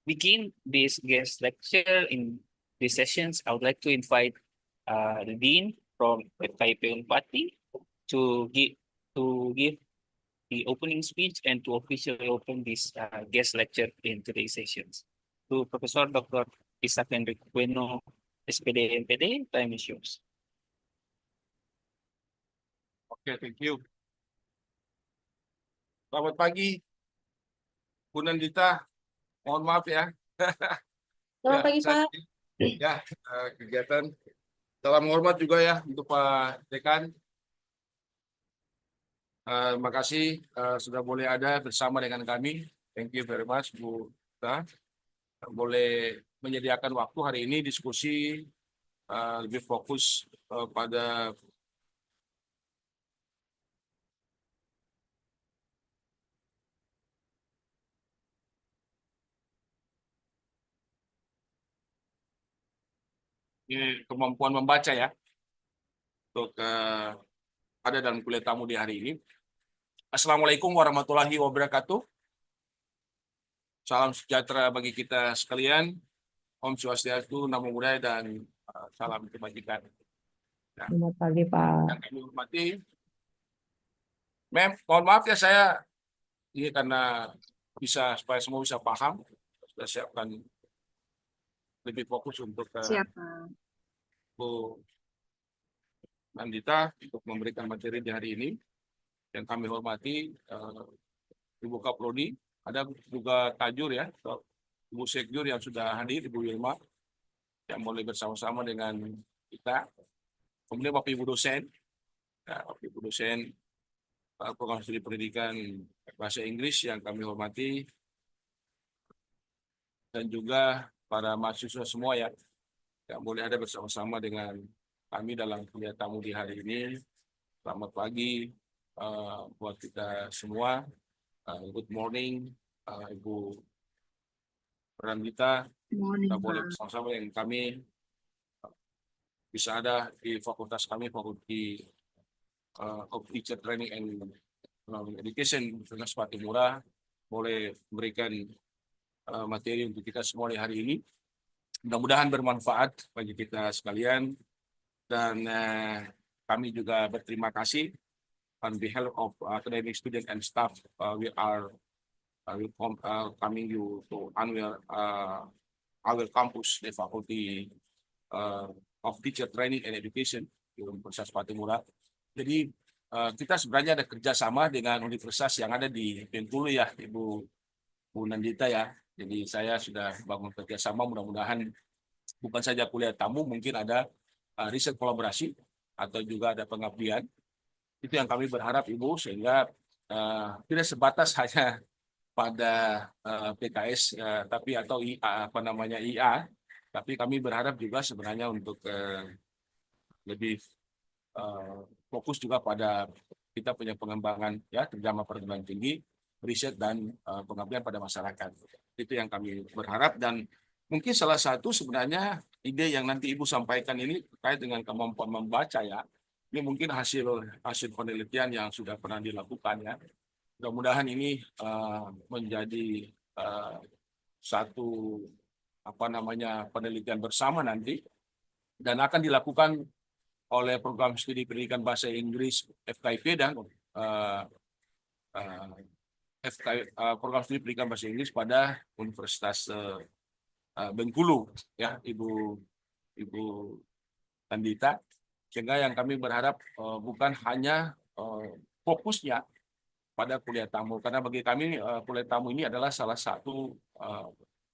begin this guest lecture in these sessions, I would like to invite the Dean from FKIP Unpati to give the opening speech and to officially open this guest lecture in today's sessions. To Professor Dr. Isaac Enrique Bueno, SPD MPD, time is yours. Oke, thank you. Selamat pagi, Bu Nandita. Mohon maaf ya. Selamat pagi, Pak. Ya, kegiatan. Salam hormat juga ya untuk Pak Dekan. Terima kasih sudah boleh ada bersama dengan kami. Thank you very much, Bu. Boleh menyediakan waktu hari ini diskusi lebih fokus pada kemampuan membaca ya untuk ada dalam kuliah tamu di hari ini. Assalamualaikum warahmatullahi wabarakatuh. Salam sejahtera bagi kita sekalian. Om Swastiastu, Namo Buddhaya, dan salam kebajikan. Nah, Selamat pagi, Pak. yang kami hormati, mohon maaf ya saya ini karena supaya semua bisa paham, sudah siapkan lebih fokus untuk Siapa? Bu Nandita untuk memberikan materi di hari ini. Yang kami hormati Ibu Kaprodi, ada juga Tajur ya, Ibu Sekjur yang sudah hadir, Ibu Wilma, yang boleh bersama-sama dengan kita. Kemudian Bapak Ibu dosen, Bapak Ibu dosen Program Studi Pendidikan Bahasa Inggris yang kami hormati, dan juga para mahasiswa semua ya, yang boleh ada bersama-sama dengan kami dalam kuliah tamu di hari ini. Selamat pagi buat kita semua. Good morning, Ibu Randita. Kita boleh bersama-sama dengan kami bisa ada di fakultas kami, Fakulti of Teacher Training and Education Universitas Patimura, boleh memberikan materi untuk kita semua di hari ini. Mudah-mudahan bermanfaat bagi kita sekalian, dan kami juga berterima kasih on behalf of academic student and staff. We are coming you to our campus, the Faculty of Teacher Training and Education di Universitas Patimura. Jadi kita sebenarnya ada kerjasama dengan universitas yang ada di Bengkulu ya, Bu Nandita ya. Jadi saya sudah bangun kerjasama, mudah-mudahan bukan saja kuliah tamu, mungkin ada riset kolaborasi atau juga ada pengabdian. Itu yang kami berharap Ibu, sehingga tidak sebatas hanya pada PKS tapi atau IA, tapi kami berharap juga sebenarnya untuk lebih fokus juga pada kita punya pengembangan ya, terutama perguruan tinggi, riset, dan pengabdian pada masyarakat. Itu yang kami berharap, dan mungkin salah satu sebenarnya ide yang nanti Ibu sampaikan ini terkait dengan kemampuan membaca ya. Ini mungkin hasil penelitian yang sudah pernah dilakukan ya. Mudah-mudahan ini menjadi satu penelitian bersama nanti, dan akan dilakukan oleh Program Studi Pendidikan Bahasa Inggris FKIP dan Program Studi Pendidikan Bahasa Inggris pada Universitas Bengkulu ya, Ibu Andita. Sehingga yang kami berharap bukan hanya fokusnya pada kuliah tamu, karena bagi kami kuliah tamu ini adalah salah satu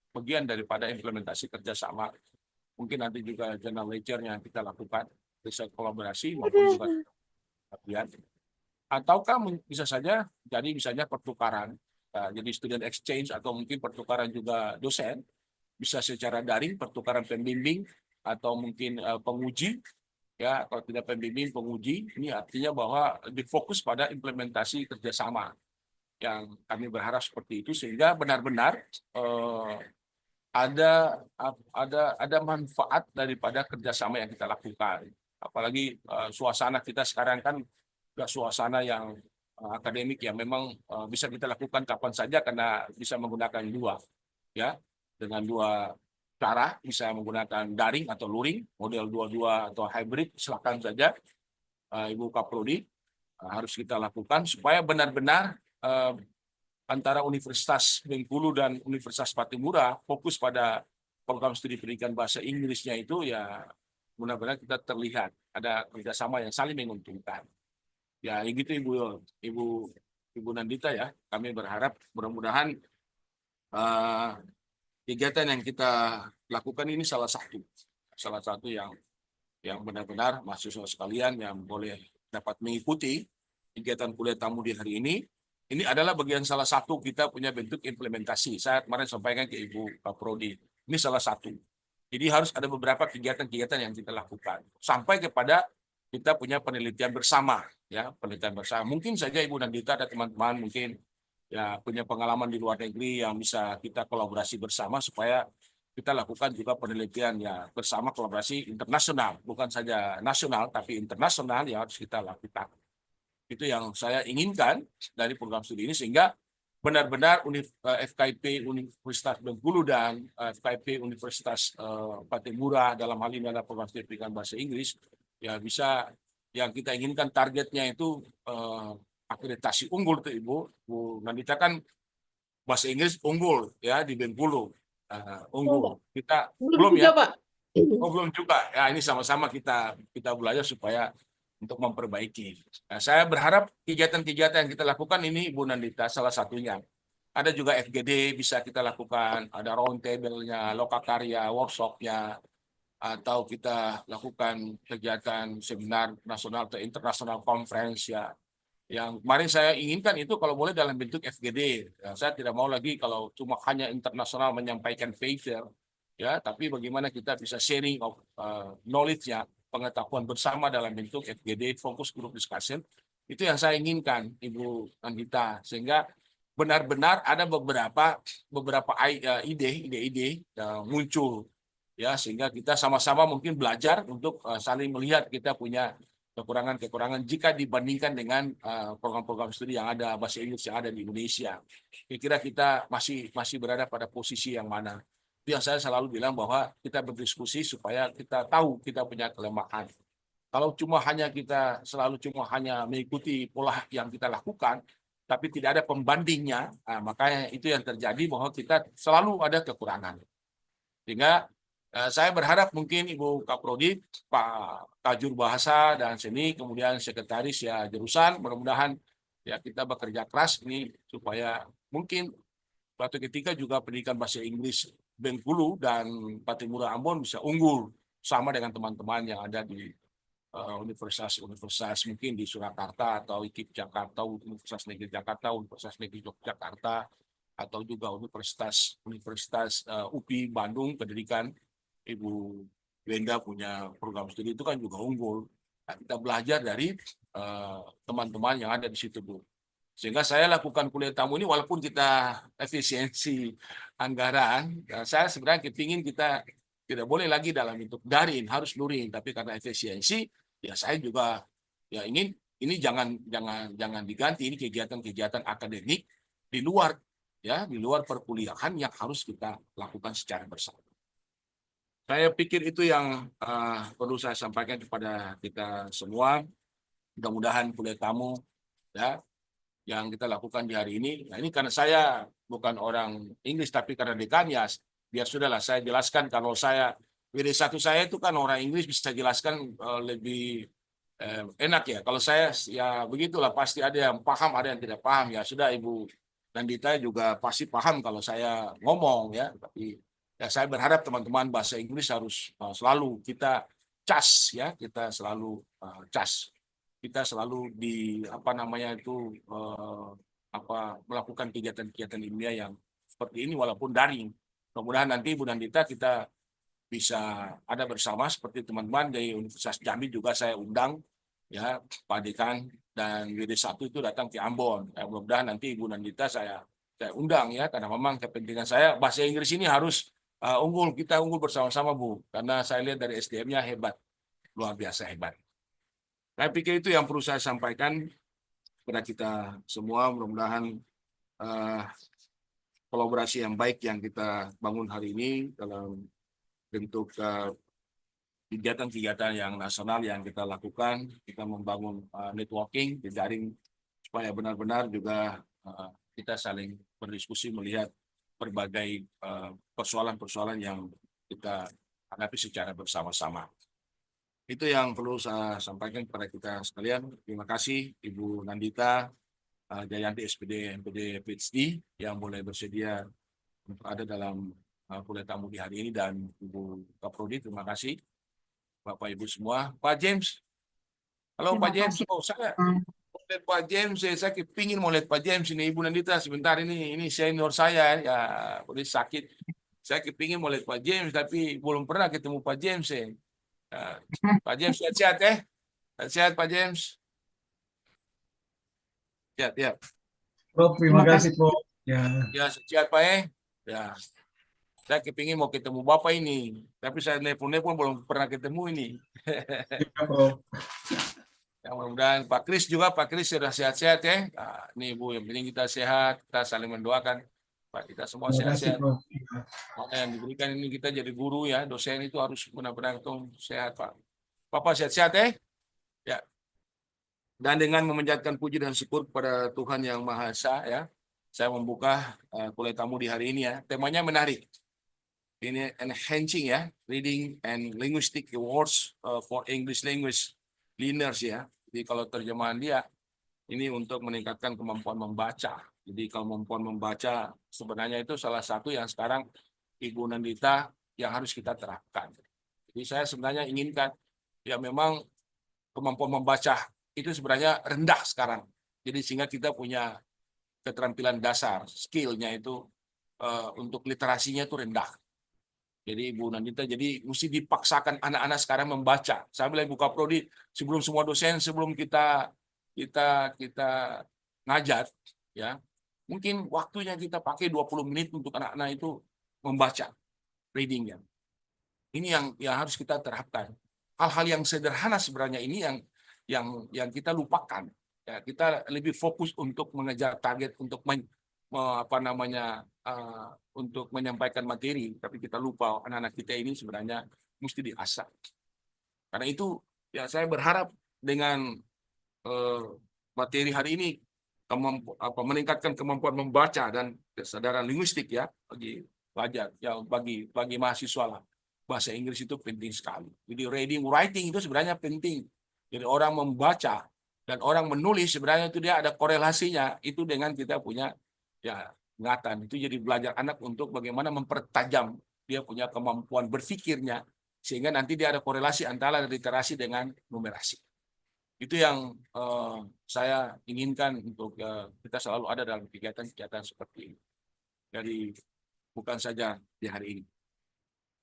bagian daripada implementasi kerjasama. Mungkin nanti juga journal lecture yang kita lakukan, riset kolaborasi maupun juga kajian. Ataukah bisa saja jadi misalnya pertukaran, jadi student exchange, atau mungkin pertukaran juga dosen, bisa secara daring, pertukaran pembimbing atau mungkin penguji ya, kalau tidak pembimbing penguji. Ini artinya bahwa lebih fokus pada implementasi kerjasama, yang kami berharap seperti itu, sehingga benar-benar ada manfaat daripada kerjasama yang kita lakukan. Apalagi suasana kita sekarang kan suasana yang akademik, yang memang bisa kita lakukan kapan saja karena bisa menggunakan dua ya. dengan dua cara, bisa menggunakan daring atau luring, model dua-dua atau hybrid, silakan saja Ibu Kaprodi. Harus kita lakukan supaya benar-benar antara Universitas Bengkulu dan Universitas Patimura fokus pada program studi pendidikan bahasa Inggrisnya itu ya benar-benar kita terlihat ada kerjasama yang saling menguntungkan. Ya, gitu Ibu Nandita ya. Kami berharap mudah-mudahan kegiatan yang kita lakukan ini salah satu yang benar-benar mahasiswa sekalian yang boleh dapat mengikuti kegiatan kuliah tamu di hari ini. Ini adalah bagian salah satu kita punya bentuk implementasi. Saya kemarin sampaikan ke Ibu Kaprodi. Ini salah satu. Jadi harus ada beberapa kegiatan-kegiatan yang kita lakukan sampai kepada kita punya penelitian bersama, ya penelitian bersama. Mungkin saja Ibu Nandita dan teman-teman mungkin ya punya pengalaman di luar negeri yang bisa kita kolaborasi bersama supaya kita lakukan juga penelitian ya bersama, kolaborasi internasional, bukan saja nasional tapi internasional yang harus kita lakukan. Itu yang saya inginkan dari program studi ini sehingga benar-benar FKIP Universitas Bengkulu dan FKIP Universitas Patimura dalam hal ini adalah program studi pendidikan bahasa Inggris ya bisa yang kita inginkan targetnya itu akreditasi unggul tuh Bu Nandita kan bahasa Inggris unggul ya di Bengkulu unggul kita belum juga, ya. Pak. Oh, belum juga. Ya, ini sama-sama kita belajar supaya untuk memperbaiki. Nah, saya berharap kegiatan-kegiatan yang kita lakukan ini, Bu Nandita, salah satunya. Ada juga FGD bisa kita lakukan, ada round table-nya, lokakarya, workshop-nya, atau kita lakukan kegiatan seminar nasional atau internasional conference ya. Yang kemarin saya inginkan itu kalau boleh dalam bentuk FGD. Ya, saya tidak mau lagi kalau cuma hanya internasional menyampaikan paper, ya, tapi bagaimana kita bisa sharing of knowledge-nya, pengetahuan bersama dalam bentuk FGD, focus group discussion. Itu yang saya inginkan, Ibu Anggita, sehingga benar-benar ada beberapa ide-ide yang muncul, ya, sehingga kita sama-sama mungkin belajar untuk saling melihat kita punya kekurangan-kekurangan jika dibandingkan dengan program-program studi yang ada bahasa Inggris yang ada di Indonesia. Kira-kira kita masih berada pada posisi yang mana? Itu yang saya selalu bilang bahwa kita berdiskusi supaya kita tahu kita punya kelemahan. Kalau kita selalu hanya mengikuti pola yang kita lakukan, tapi tidak ada pembandingnya, makanya itu yang terjadi bahwa kita selalu ada kekurangan. Sehingga saya berharap mungkin Ibu Kaprodi, Pak Kajur Bahasa dan Seni, kemudian Sekretaris ya jurusan, mudah-mudahan ya kita bekerja keras ini supaya mungkin suatu ketika juga pendidikan bahasa Inggris Bengkulu dan Patimura Ambon bisa unggul sama dengan teman-teman yang ada di universitas mungkin di Surakarta atau IKIP Jakarta, Universitas Negeri Jakarta, Universitas Negeri Yogyakarta, atau juga Universitas UPI Bandung pendidikan. Ibu Wenda punya program studi itu kan juga unggul. Nah, kita belajar dari teman-teman yang ada di situ, Bu. Sehingga saya lakukan kuliah tamu ini walaupun kita efisiensi anggaran, saya sebenarnya kepingin kita tidak boleh lagi dalam bentuk daring, harus luring. Tapi karena efisiensi, ya saya juga ya ingin ini jangan diganti, ini kegiatan-kegiatan akademik di luar perkuliahan yang harus kita lakukan secara bersama. Saya pikir itu yang perlu saya sampaikan kepada kita semua. Mudah-mudahan kuliah tamu ya yang kita lakukan di hari ini. Nah, ini karena saya bukan orang Inggris tapi karena dekan ya biar sudahlah saya jelaskan kalau saya WD1 saya itu kan orang Inggris bisa jelaskan lebih enak ya. Kalau saya ya begitulah pasti ada yang paham ada yang tidak paham ya sudah Ibu Nandita juga pasti paham kalau saya ngomong ya. Tapi ya saya berharap teman-teman bahasa Inggris harus selalu kita cas ya, kita selalu cas. Kita selalu melakukan kegiatan-kegiatan ilmiah yang seperti ini walaupun daring. Mudah-mudahan nanti Bu Nandita kita bisa ada bersama seperti teman-teman dari Universitas Jambi juga saya undang ya Pak Dekan dan WD1 itu datang ke Ambon. Ya, mudah-mudahan nanti Ibu Nandita saya undang ya karena memang kepentingan saya bahasa Inggris ini harus kita unggul bersama-sama Bu karena saya lihat dari SDM-nya hebat, luar biasa hebat. Saya pikir itu yang perlu saya sampaikan kepada kita semua. Mudah-mudahan kolaborasi yang baik yang kita bangun hari ini dalam bentuk kegiatan-kegiatan yang nasional yang kita lakukan. Kita membangun networking, jejaring, supaya benar-benar juga kita saling berdiskusi melihat berbagai persoalan-persoalan yang kita hadapi secara bersama-sama. Itu yang perlu saya sampaikan kepada kita sekalian. Terima kasih Ibu Nandita Jayanti SPD MPD PhD yang boleh bersedia untuk ada dalam kuliah tamu di hari ini, dan Ibu Kaprodi, terima kasih. Bapak Ibu semua, Pak James. Halo Pak James. kasih. Oh, saya lihat Pak James, saya kepingin mau lihat Pak James ini. Ibu Nandita sebentar, ini senior saya ya, boleh sakit. Saya kepingin mau lihat Pak James tapi belum pernah ketemu Pak James ya. Pak James sehat-sehat ya. Sehat Pak James. Sehat ya. Prof, terima kasih Prof. Ya, Ya sehat Pak ya. Ya. Saya kepingin mau ketemu Bapak ini, tapi saya nelpon-nelpon belum pernah ketemu ini. ya Prof. Ya, mudah-mudahan Pak Kris juga, Pak Kris sudah sehat-sehat ya. Nah, ini Bu, yang penting kita sehat, kita saling mendoakan. Pak, kita semua Terima kasih sehat-sehat. Prof. Ya, Maka yang diberikan ini kita jadi guru ya, dosen itu harus benar-benar sehat Pak. Bapak sehat-sehat ya. Ya. Dan dengan memanjatkan puji dan syukur kepada Tuhan Yang Maha Esa ya, saya membuka kuliah tamu di hari ini ya. Temanya menarik. Ini enhancing ya, reading and linguistic awards for English language learners ya. Jadi kalau terjemahan dia ini untuk meningkatkan kemampuan membaca. Jadi kemampuan membaca sebenarnya itu salah satu yang sekarang Ibu Nandita yang harus kita terapkan. Jadi saya sebenarnya inginkan ya, memang kemampuan membaca itu sebenarnya rendah sekarang. Jadi sehingga kita punya keterampilan dasar, skillnya itu untuk literasinya itu rendah. Jadi Ibu Nandita, jadi mesti dipaksakan anak-anak sekarang membaca. Saya bilang buka prodi, sebelum semua dosen, sebelum kita ngajar, ya mungkin waktunya kita pakai 20 menit untuk anak-anak itu membaca, readingnya. Ini yang harus kita terapkan. Hal-hal yang sederhana sebenarnya ini yang kita lupakan. Ya, kita lebih fokus untuk mengejar target untuk untuk menyampaikan materi, tapi kita lupa anak-anak kita ini sebenarnya mesti diasah. Karena itu ya saya berharap dengan materi hari ini meningkatkan kemampuan membaca dan kesadaran linguistik ya bagi pelajar, ya bagi mahasiswa lah. Bahasa Inggris itu penting sekali. Jadi reading, writing itu sebenarnya penting. Jadi orang membaca dan orang menulis sebenarnya itu dia ada korelasinya itu dengan kita punya ya ingatan. Itu jadi belajar anak untuk bagaimana mempertajam dia punya kemampuan berpikirnya sehingga nanti dia ada korelasi antara literasi dengan numerasi. Itu yang saya inginkan untuk kita selalu ada dalam kegiatan-kegiatan seperti ini. Jadi bukan saja di hari ini.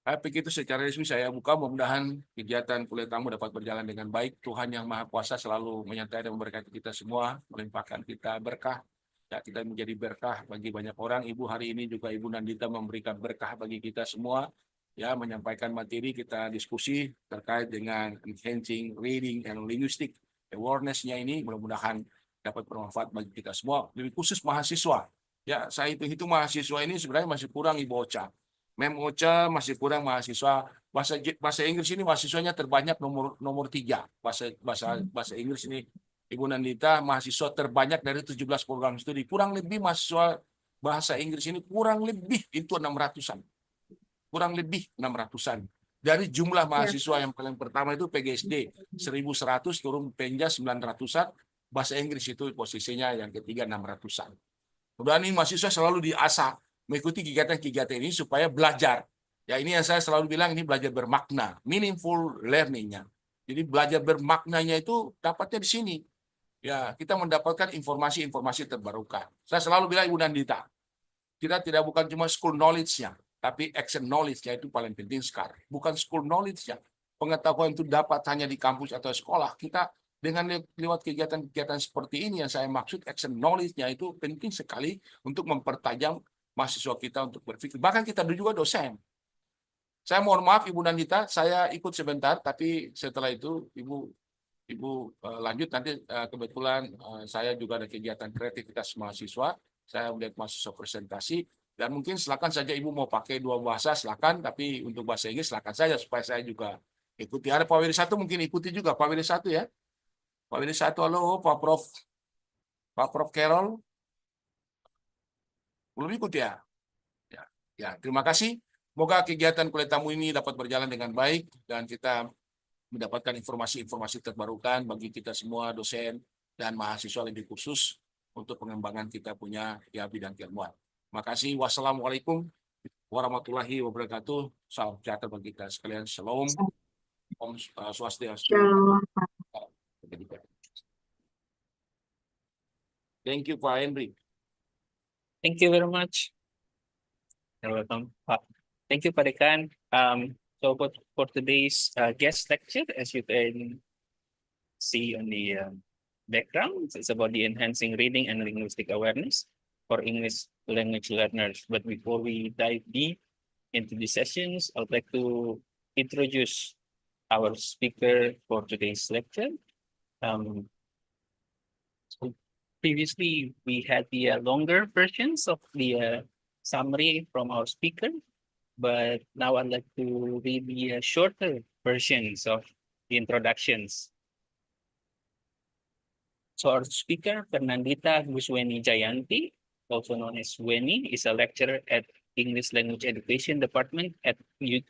Tapi itu secara resmi saya buka, mudah-mudahan kegiatan kuliah tamu dapat berjalan dengan baik. Tuhan Yang Maha Kuasa selalu menyertai dan memberkati kita semua, melimpahkan kita berkah. Ya, kita menjadi berkah bagi banyak orang. Ibu hari ini juga Ibu Nandita memberikan berkah bagi kita semua. Ya, menyampaikan materi, kita diskusi terkait dengan enhancing reading and linguistic awareness-nya ini, mudah-mudahan dapat bermanfaat bagi kita semua, lebih khusus mahasiswa. Ya, saya itu mahasiswa ini sebenarnya masih kurang Ibu Ocha. Mem Ocha masih kurang mahasiswa. Bahasa Inggris ini mahasiswanya terbanyak nomor 3. Bahasa Inggris ini Ibu Nandita mahasiswa terbanyak dari 17 program studi. Kurang lebih mahasiswa bahasa Inggris ini kurang lebih itu 600-an. Kurang lebih 600-an. Dari jumlah mahasiswa yang paling pertama itu PGSD 1.100, turun Penja 900-an, bahasa Inggris itu posisinya yang ketiga 600-an. Kemudian ini mahasiswa selalu diasah mengikuti kegiatan-kegiatan ini supaya belajar. Ya ini yang saya selalu bilang, ini belajar bermakna, meaningful learning-nya. Jadi belajar bermaknanya itu dapatnya di sini. Ya, kita mendapatkan informasi-informasi terbarukan. Saya selalu bilang Ibu Nandita, kita tidak bukan cuma school knowledge-nya, tapi action knowledge-nya itu paling penting sekarang. Bukan school knowledge-nya. Pengetahuan itu dapat hanya di kampus atau sekolah. Kita dengan lewat kegiatan-kegiatan seperti ini yang saya maksud, action knowledge-nya itu penting sekali untuk mempertajam mahasiswa kita untuk berpikir. Bahkan kita juga dosen. Saya mohon maaf Ibu Nandita, saya ikut sebentar, tapi setelah itu Ibu lanjut nanti. Kebetulan saya juga ada kegiatan kreativitas mahasiswa. Saya melihat mahasiswa presentasi, Dan mungkin silakan saja Ibu mau pakai dua bahasa, silakan. Tapi untuk bahasa Inggris silakan saja supaya saya juga ikuti. Ada Pak Wiri satu mungkin ikuti juga. Pak Wiri satu ya. Pak Wiri satu, halo Pak Prof. Pak Prof Carol. Belum ikut ya? Ya, ya, terima kasih. Semoga kegiatan kuliah tamu ini dapat berjalan dengan baik dan kita mendapatkan informasi-informasi terbarukan bagi kita semua dosen dan mahasiswa lebih khusus untuk pengembangan kita punya ya bidang keilmuan. Terima kasih. Wassalamualaikum warahmatullahi wabarakatuh. Salam sejahtera bagi kita sekalian. Shalom. Om Swastiastu. Shalom. Thank you, Pak Henry. Thank you very much. You're welcome. Thank you, Pak Dekan. So for today's guest lecture, as you can see on the background, it's about the enhancing reading and linguistic awareness for English language learners. But before we dive deep into the sessions, I would like to introduce our speaker for today's lecture. So previously, we had the longer versions of the summary from our speaker, but now I'd like to read the shorter versions of the introductions. So our speaker, Fernandita Gusweni Jayanti, also known as Weni, is a lecturer at English Language Education Department at Universitas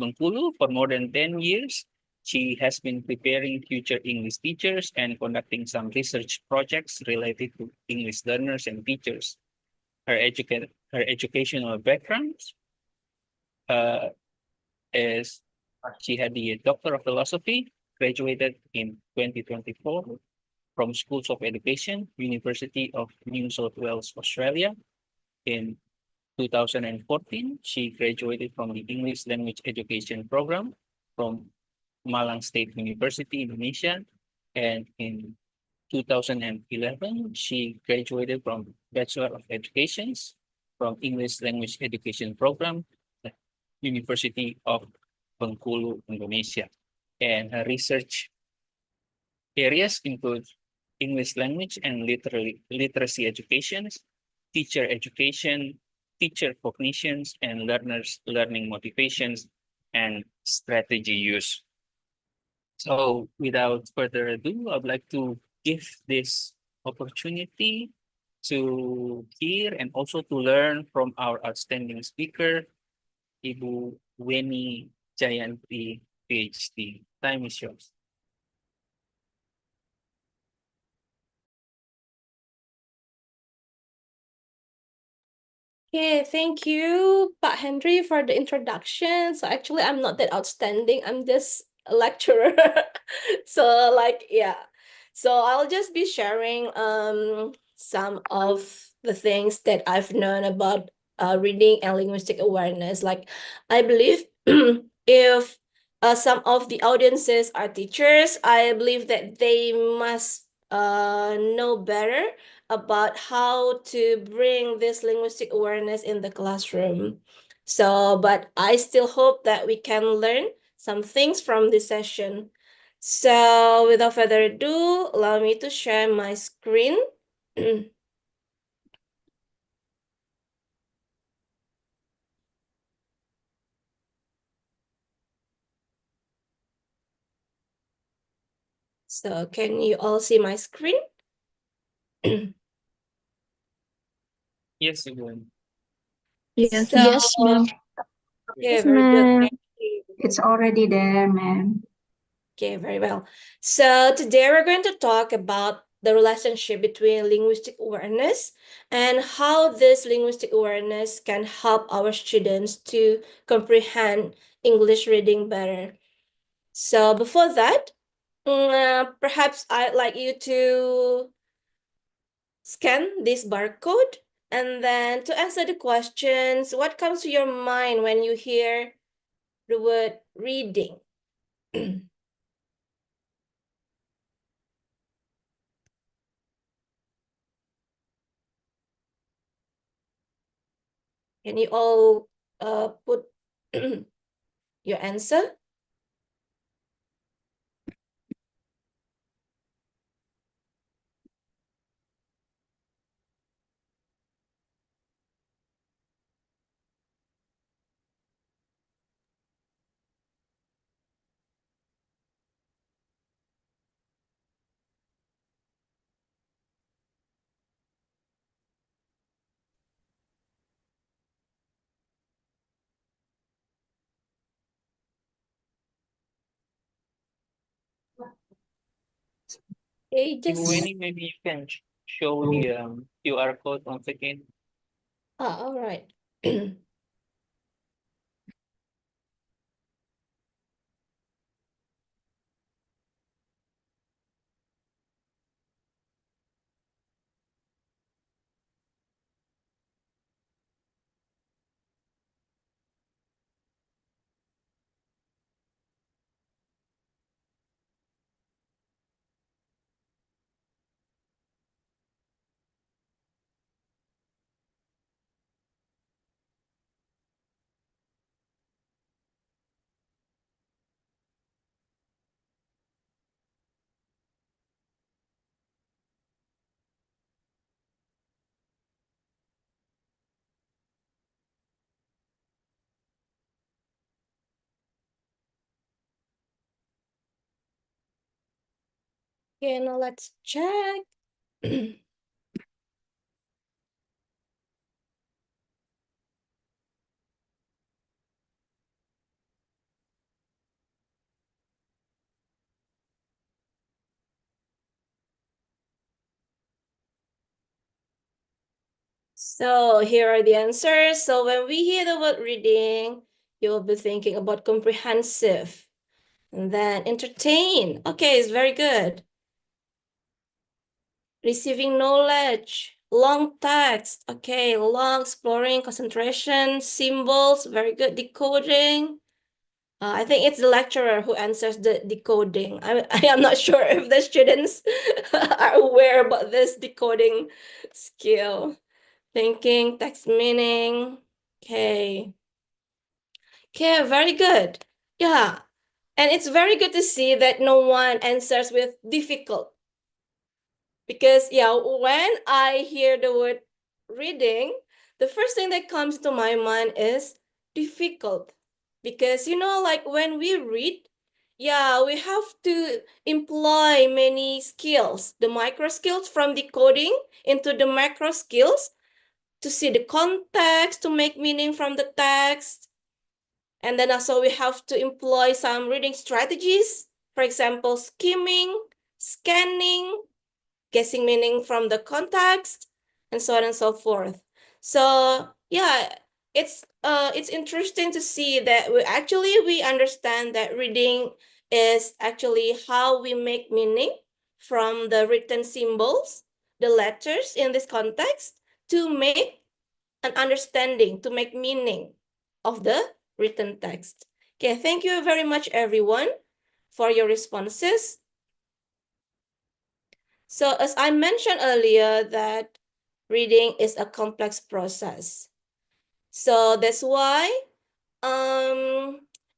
Bengkulu for more than 10 years. She has been preparing future English teachers and conducting some research projects related to English learners and teachers. Her educational background is she had the Doctor of Philosophy, graduated in 2024 from Schools of Education, University of New South Wales, Australia. In 2014, she graduated from the English Language Education Program from Malang State University, Indonesia. And in 2011, she graduated from Bachelor of Education from English Language Education Program at University of Bengkulu, Indonesia. And her research areas include English language and literacy education, teacher education, teacher cognitions, and learners' learning motivations and strategy use. So without further ado, I'd like to give this opportunity to hear and also to learn from our outstanding speaker, Ibu Weni Jayanti, PhD. Time is yours. Okay, thank you, Pak Henry, for the introduction. So actually, I'm not that outstanding. I'm just a lecturer. So like, yeah. So I'll just be sharing some of the things that I've known about reading and linguistic awareness. Like, I believe if some of the audiences are teachers, I believe that they must know better about how to bring this linguistic awareness in the classroom. So, but I still hope that we can learn some things from this session. So without further ado, allow me to share my screen. So can you all see my screen? Yes, Ibu. Yes, So, yes, ma'am. okay, Yes, very good. ma'am. Thank you. It's already there, ma'am. Okay, very well. So today we're going to talk about the relationship between linguistic awareness and how this linguistic awareness can help our students to comprehend English reading better. So before that, perhaps I'd like you to scan this barcode, and then to answer the questions, what comes to your mind when you hear the word reading? Can you all put your answer? Okay, just Winnie, maybe you can show the QR code once again. all right. Okay, now let's check. So here are the answers. So when we hear the word reading, you will be thinking about comprehensive. And then entertain. Okay, it's very good. Receiving knowledge. Long text. Okay, long exploring, concentration, symbols. Very good. Decoding. I think it's the lecturer who answers the decoding. I am not sure if the students are aware about this decoding skill. Thinking, text meaning. Okay. Okay, very good. Yeah. And it's very good to see that no one answers with difficult. Because, yeah, when I hear the word reading, the first thing that comes to my mind is difficult. Because, like when we read, yeah, we have to employ many skills, the micro skills from decoding into the macro skills to see the context, to make meaning from the text. And then also we have to employ some reading strategies, for example, skimming, scanning, guessing meaning from the context, and so on and so forth. So yeah, it's interesting to see that we understand that reading is actually how we make meaning from the written symbols, the letters in this context, to make an understanding, to make meaning of the written text. Okay, thank you very much, everyone, for your responses. So as I mentioned earlier, that reading is a complex process. So that's why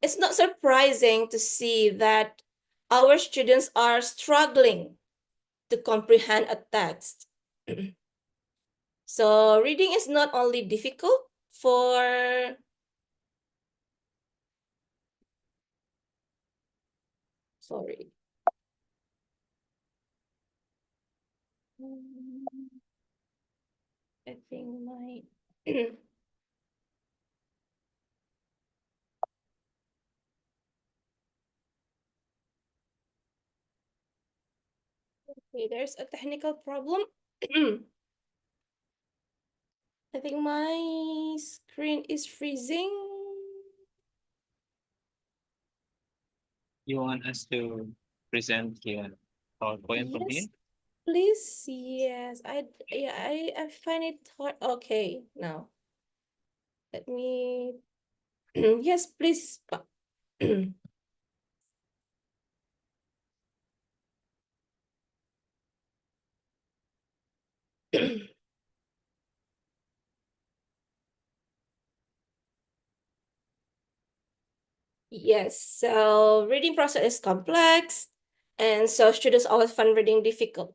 it's not surprising to see that our students are struggling to comprehend a text. So reading is not only difficult for sorry. I think my okay, there's a technical problem. I think my screen is freezing. You want us to present the PowerPoint from here? Yes, please. Yes, I find it hard. Okay, now let me. Yes, please. Yes, so reading process is complex, and so students always find reading difficult.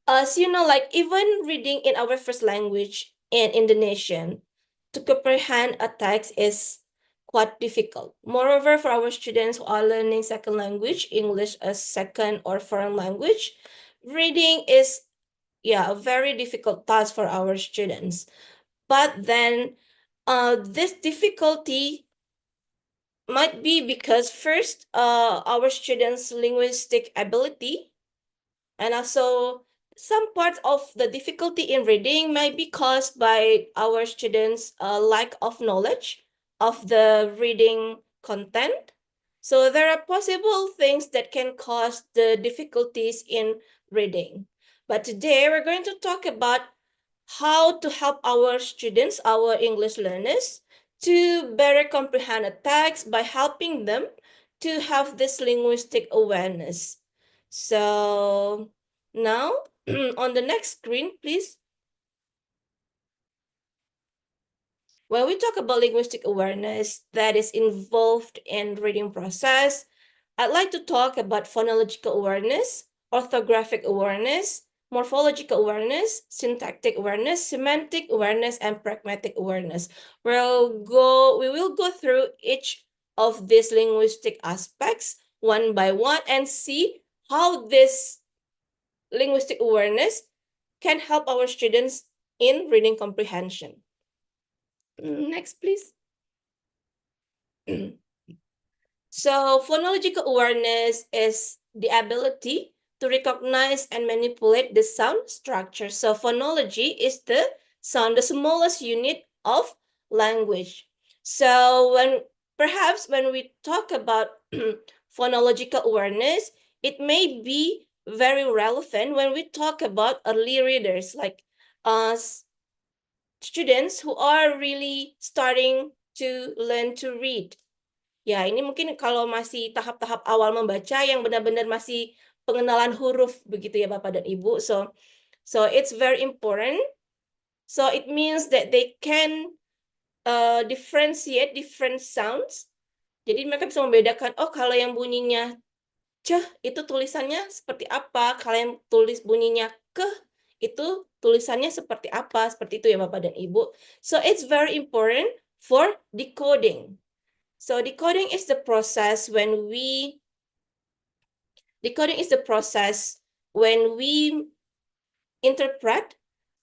As you know, like even reading in our first language in Indonesian, to comprehend a text is quite difficult. Moreover, for our students who are learning second language, English as second or foreign language, reading is, yeah, a very difficult task for our students. But then this difficulty might be because first, our students' linguistic ability And also some parts of the difficulty in reading might be caused by our students' lack of knowledge of the reading content. So there are possible things that can cause the difficulties in reading. But today we're going to talk about how to help our students, our English learners, to better comprehend a text by helping them to have this linguistic awareness. So now on the next screen, please. When we talk about linguistic awareness that is involved in reading process, I'd like to talk about phonological awareness, orthographic awareness, morphological awareness, syntactic awareness, semantic awareness, and pragmatic awareness. We will go through each of these linguistic aspects one by one and see how this linguistic awareness can help our students in reading comprehension. Next, please. So phonological awareness is the ability to recognize and manipulate the sound structure. So phonology is the sound, the smallest unit of language. So perhaps when we talk about phonological awareness, it may be very relevant when we talk about early readers, like students who are really starting to learn to read. Ya, ini mungkin kalau masih tahap-tahap awal membaca yang benar-benar masih pengenalan huruf begitu ya Bapak dan Ibu. So it's very important. So it means that they can differentiate different sounds. Jadi mereka bisa membedakan, oh kalau yang bunyinya ceh itu tulisannya seperti apa, kalau yang tulis bunyinya keh itu tulisannya seperti apa, seperti itu ya Bapak dan Ibu. So it's very important for decoding. So decoding is the process when we interpret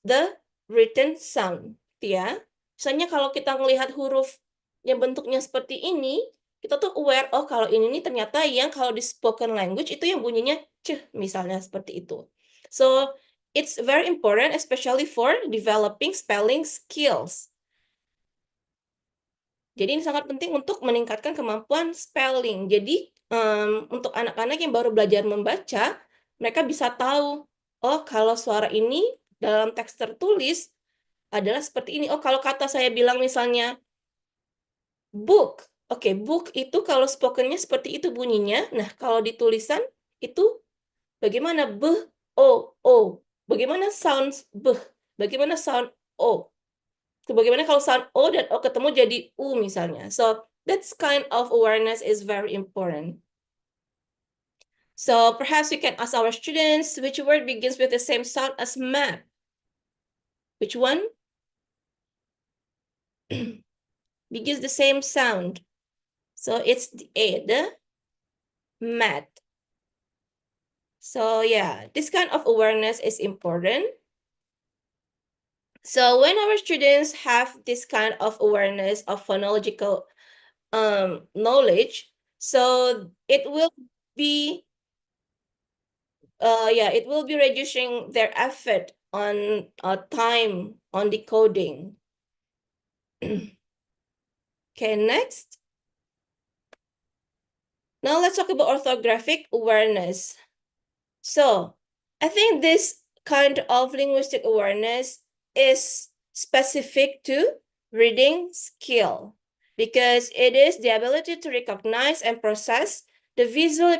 the written sound, ya. Misalnya kalau kita melihat huruf yang bentuknya seperti ini, kita tuh aware, oh kalau ini nih ternyata yang kalau di spoken language itu yang bunyinya ceh, misalnya seperti itu. So it's very important especially for developing spelling skills. Jadi ini sangat penting untuk meningkatkan kemampuan spelling. Jadi untuk anak-anak yang baru belajar membaca, mereka bisa tahu, oh kalau suara ini dalam teks tertulis adalah seperti ini. Oh kalau kata saya bilang misalnya book. Oke, book itu kalau spokennya seperti itu bunyinya. Nah, kalau di tulisan itu bagaimana b, o, o. Bagaimana sound b, bagaimana sound o. Bagaimana kalau sound O dan O ketemu jadi U misalnya. So that's kind of awareness is very important. So perhaps we can ask our students which word begins with the same sound as map. Which one? Begins the same sound. So it's the A, the mat. So yeah, this kind of awareness is important. So when our students have this kind of awareness of phonological knowledge, so it will be reducing their effort on time on decoding. Okay, next. Now let's talk about orthographic awareness. So I think this kind of linguistic awareness is specific to reading skill because it is the ability to recognize and process the visual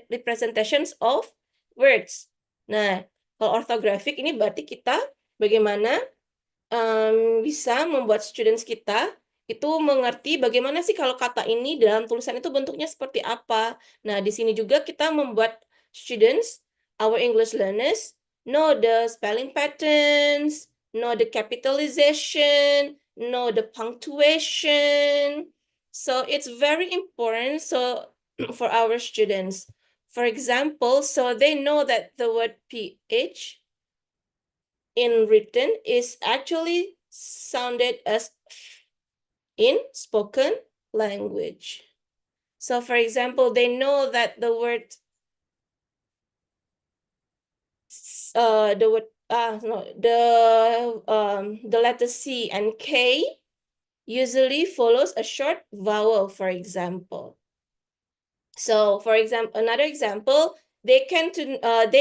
representations of words. Nah, kalau orthographic ini berarti kita bagaimana bisa membuat students kita itu mengerti bagaimana sih kalau kata ini dalam tulisan itu bentuknya seperti apa. Nah, di sini juga kita membuat students, our English learners, know the spelling patterns, know the capitalization, know the punctuation. So it's very important for our students. For example, so they know that the word PH in written is actually sounded as in spoken language. So for example, they know that the word the word no the letter C and K usually follows a short vowel, for example. So, for example, another example, they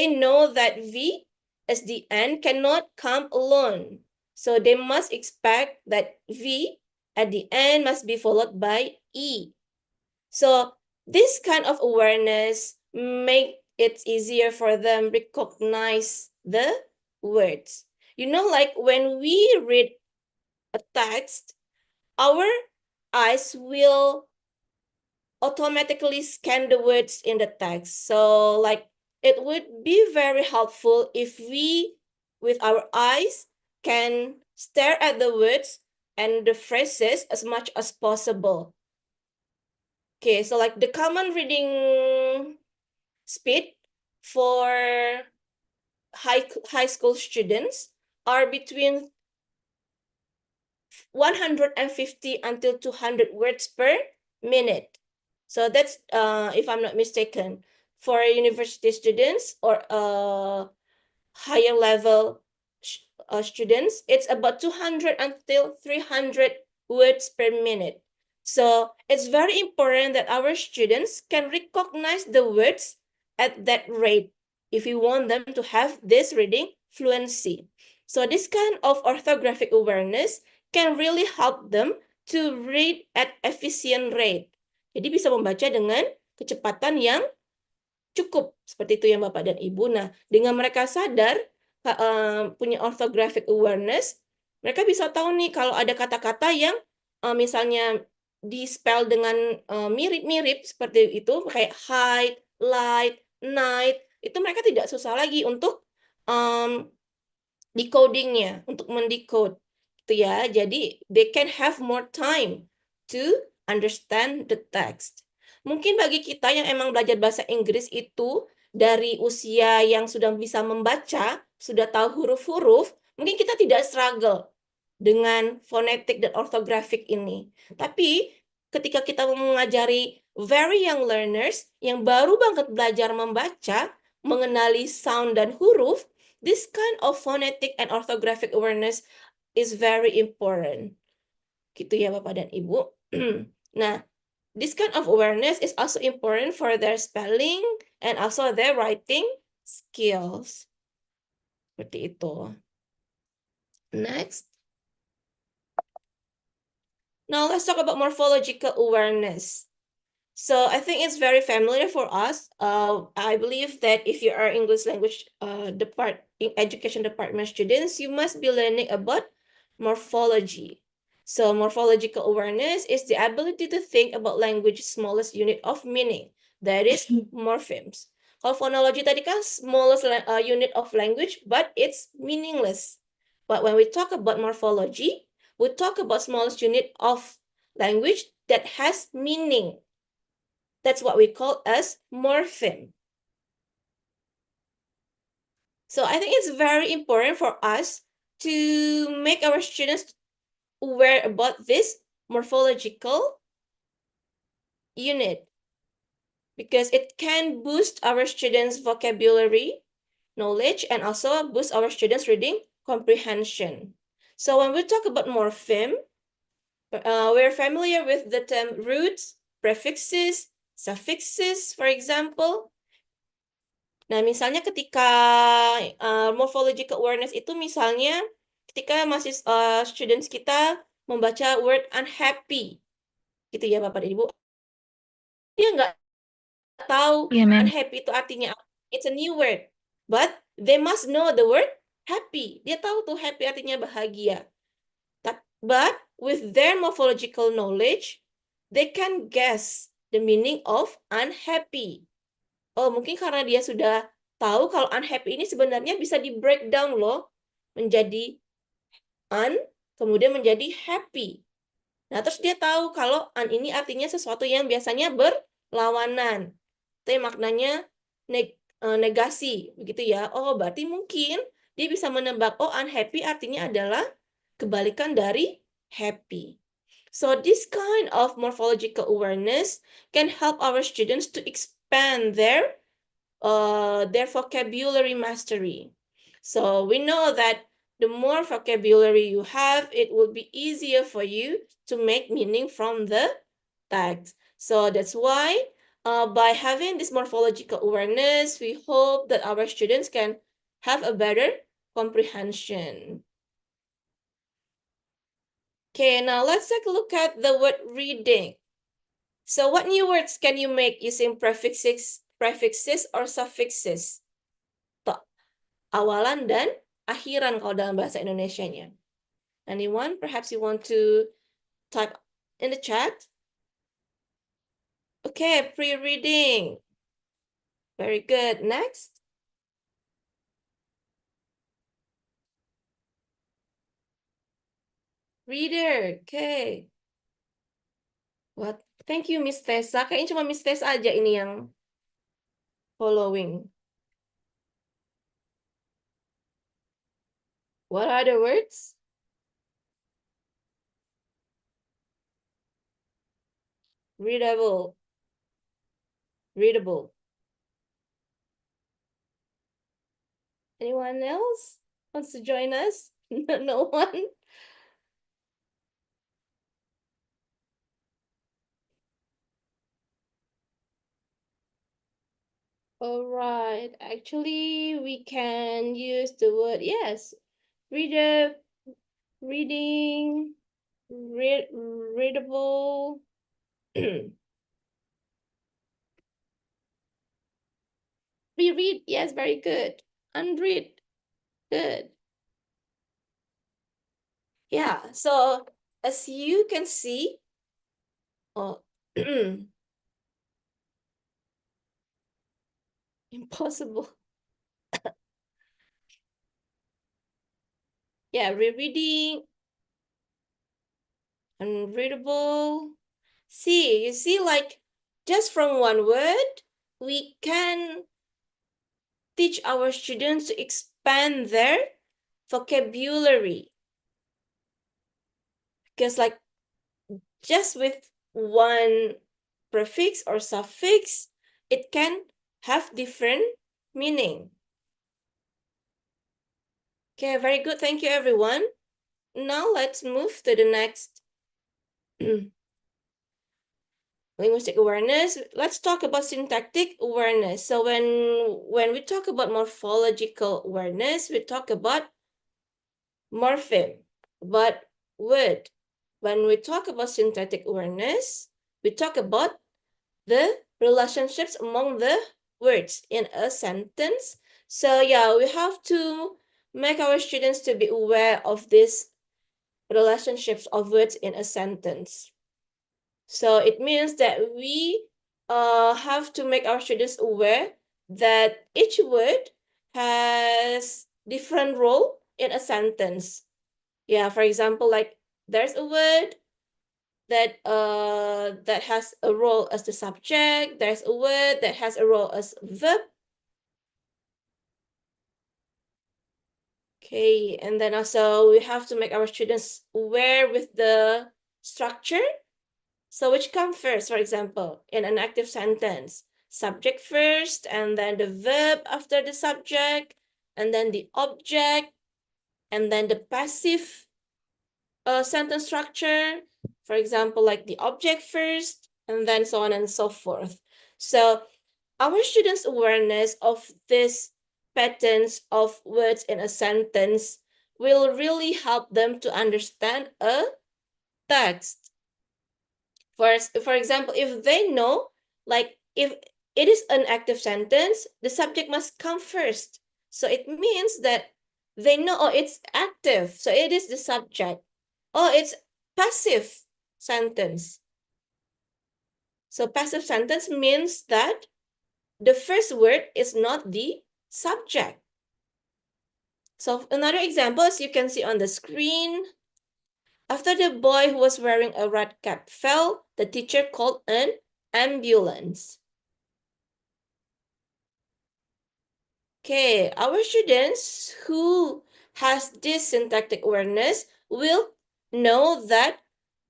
know that V as the end cannot come alone. So they must expect that V at the end must be followed by E. So this kind of awareness make it easier for them recognize the words. You know, like when we read a text, our eyes will automatically scan the words in the text. So like it would be very helpful if we, with our eyes, can stare at the words and the phrases as much as possible. Okay, so like the common reading speed for high school students are between 150 until 200 words per minute. So that's if I'm not mistaken. For university students or higher level students, it's about 200 until 300 words per minute. So it's very important that our students can recognize the words at that rate if we want them to have this reading fluency. So this kind of orthographic awareness can really help them to read at efficient rate. Jadi bisa membaca dengan kecepatan yang cukup, seperti itu ya Bapak dan Ibu. Nah, dengan mereka sadar punya orthographic awareness, mereka bisa tahu nih kalau ada kata-kata yang misalnya di-spell dengan mirip-mirip seperti itu, kayak hide, light, night, itu mereka tidak susah lagi untuk decodingnya, untuk mendecode. Gitu ya. Jadi, they can have more time to understand the text. Mungkin bagi kita yang emang belajar bahasa Inggris itu dari usia yang sudah bisa membaca, sudah tahu huruf-huruf, mungkin kita tidak struggle dengan fonetik dan orthographic ini. Tapi ketika kita mengajari very young learners yang baru banget belajar membaca, mengenali sound dan huruf, this kind of phonetic and orthographic awareness is very important. Gitu ya Bapak dan Ibu. Nah, this kind of awareness is also important for their spelling and also their writing skills. Seperti itu. Next. Now let's talk about morphological awareness. So I think it's very familiar for us. I believe that if you are English language education department students, you must be learning about morphology. So morphological awareness is the ability to think about language's smallest unit of meaning, that is morphemes. Kalau phonology tadi kan smallest unit of language, but it's meaningless. But when we talk about morphology, we talk about smallest unit of language that has meaning. That's what we call as morpheme. So I think it's very important for us to make our students aware about this morphological unit because it can boost our students' vocabulary knowledge and also boost our students' reading comprehension. So when we talk about morpheme, we're familiar with the term roots, prefixes, suffixes, for example. Nah, misalnya ketika morphological awareness itu misalnya ketika masih students kita membaca word unhappy, gitu ya Bapak dan Ibu. Dia nggak tahu unhappy itu artinya apa. It's a new word. But they must know the word happy. Dia tahu tuh happy artinya bahagia. But with their morphological knowledge, they can guess the meaning of unhappy. Oh, mungkin karena dia sudah tahu kalau unhappy ini sebenarnya bisa di breakdown loh menjadi kemudian menjadi happy. Nah, terus dia tahu kalau ini artinya sesuatu yang biasanya berlawanan. Itu maknanya negasi, begitu ya. Oh, berarti mungkin dia bisa menebak, oh unhappy artinya adalah kebalikan dari happy. So this kind of morphological awareness can help our students to expand their vocabulary mastery. So we know that the more vocabulary you have, it will be easier for you to make meaning from the text. So that's why by having this morphological awareness, we hope that our students can have a better comprehension. Okay, now let's take a look at the word reading. So what new words can you make using prefixes or suffixes? Awalan dan akhiran kalau dalam bahasa Indonesianya. Anyone? Perhaps you want to type in the chat? Okay, pre-reading. Very good. Next. Reader. Okay. What? Thank you, Miss Tessa. Kayaknya cuma Miss Tessa aja ini yang following. What are the words? Readable. Readable. Anyone else wants to join us? No one? All right. Actually, we can use the word, yes, reader, reading, readable. Reread, yes, very good. Unread, good. Yeah, so as you can see, oh, impossible. Yeah, rereading, unreadable. See, you see, like just from one word, we can teach our students to expand their vocabulary. Because like just with one prefix or suffix, it can have different meaning. Okay, very good. Thank you, everyone. Now let's move to the next linguistic awareness. Let's talk about syntactic awareness. So when we talk about morphological awareness, we talk about morpheme, but word. When we talk about syntactic awareness, we talk about the relationships among the words in a sentence. So yeah, we have to make our students to be aware of these relationships of words in a sentence. So it means that we have to make our students aware that each word has different role in a sentence. Yeah, for example, like there's a word that has a role as the subject. There's a word that has a role as verb. Okay, and then also we have to make our students aware with the structure. So which comes first, for example, in an active sentence? Subject first, and then the verb after the subject, and then the object, and then the passive sentence structure. For example, like the object first, and then so on and so forth. So our students' awareness of these patterns of words in a sentence will really help them to understand a text. For example, if they know, like if it is an active sentence, the subject must come first. So it means that they know, oh, it's active, so it is the subject. Oh, it's passive sentence. So passive sentence means that the first word is not the subject. So another example, as you can see on the screen, after the boy who was wearing a red cap fell, the teacher called an ambulance. Okay, our students who has this syntactic awareness will know that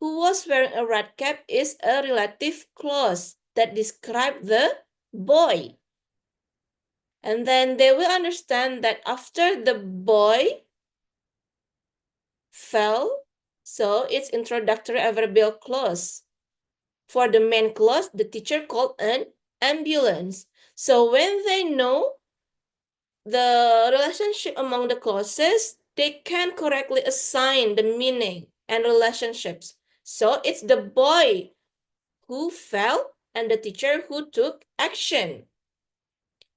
who was wearing a red cap is a relative clause that describe the boy. And then they will understand that after the boy fell, so it's introductory adverbial clause. For the main clause, the teacher called an ambulance. So when they know the relationship among the clauses, they can correctly assign the meaning and relationships. So it's the boy who fell and the teacher who took action.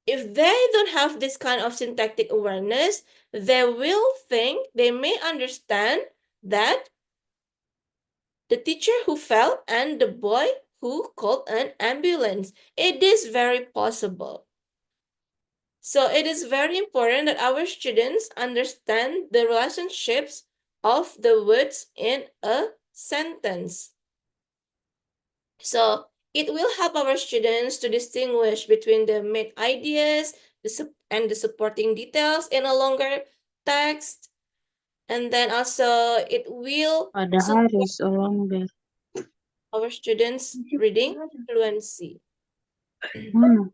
If they don't have this kind of syntactic awareness, they may understand that the teacher who fell and the boy who called an ambulance. It is very possible. So it is very important that our students understand the relationships of the words in a sentence. So it will help our students to distinguish between the main ideas and the supporting details in a longer text. And then also it will Ada support harus longer. our students' reading fluency. Mana?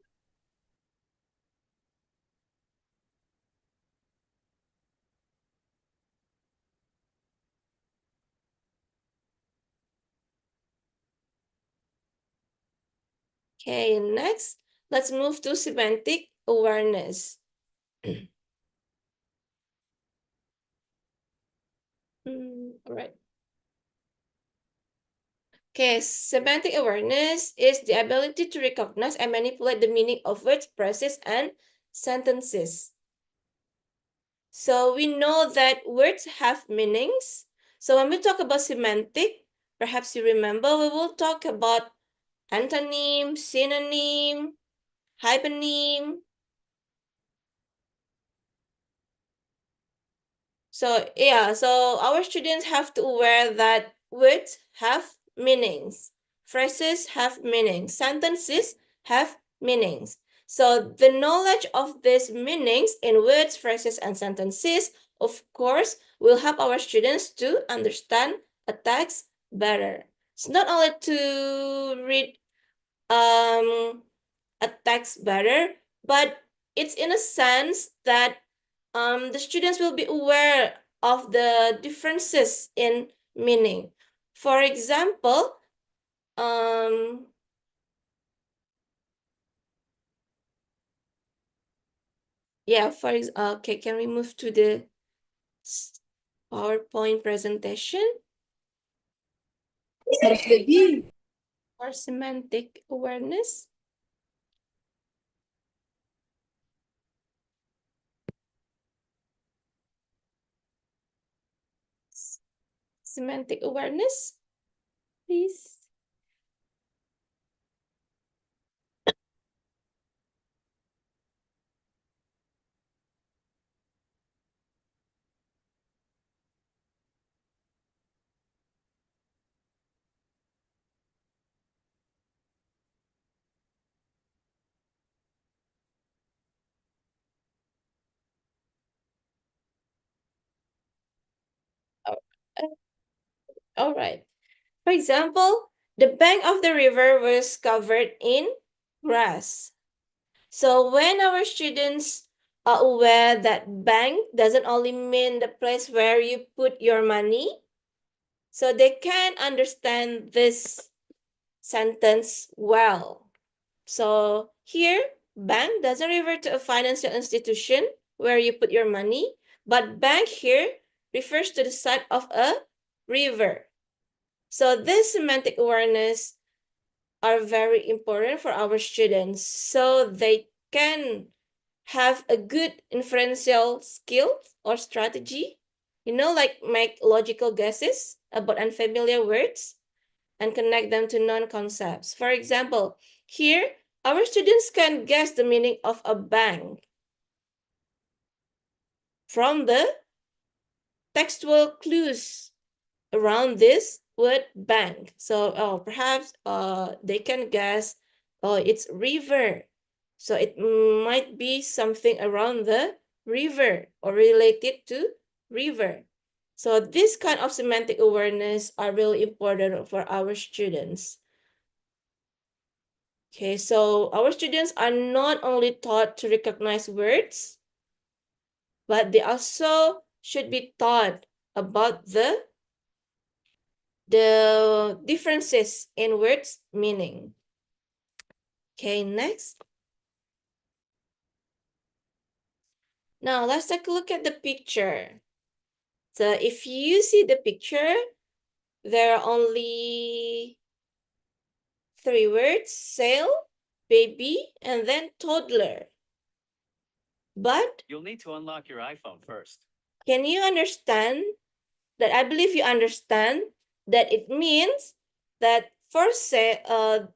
Okay, next, let's move to semantic awareness. All right. Okay, semantic awareness is the ability to recognize and manipulate the meaning of words, phrases, and sentences. So we know that words have meanings. So when we talk about semantic, perhaps you remember we will talk about antonym, synonym, hypernym. So yeah, so our students have to aware that words have meanings, phrases have meanings, sentences have meanings. So the knowledge of these meanings in words, phrases, and sentences, of course, will help our students to understand a text better. It's not only to read a text better, but it's in a sense that the students will be aware of the differences in meaning. For example, okay, can we move to the PowerPoint presentation? For semantic awareness. Semantic awareness, please. All right. For example, the bank of the river was covered in grass. So when our students are aware that bank doesn't only mean the place where you put your money, so they can understand this sentence well. So here, bank doesn't refer to a financial institution where you put your money, but bank here refers to the side of a river. So this semantic awareness are very important for our students so they can have a good inferential skill or strategy, like make logical guesses about unfamiliar words and connect them to non-concepts. For example, here, our students can guess the meaning of a bank from the textual clues around this word bank. So perhaps they can guess, it's river. So it might be something around the river or related to river. So this kind of semantic awareness are really important for our students. Okay, so our students are not only taught to recognize words, but they also should be taught about the differences in words meaning. Okay, next. Now let's take a look at the picture. So if you see the picture, there are only 3 words: sail, baby, and then toddler. But You'll need to unlock your iPhone first. can you understand that? I believe you understand that it means that for sale,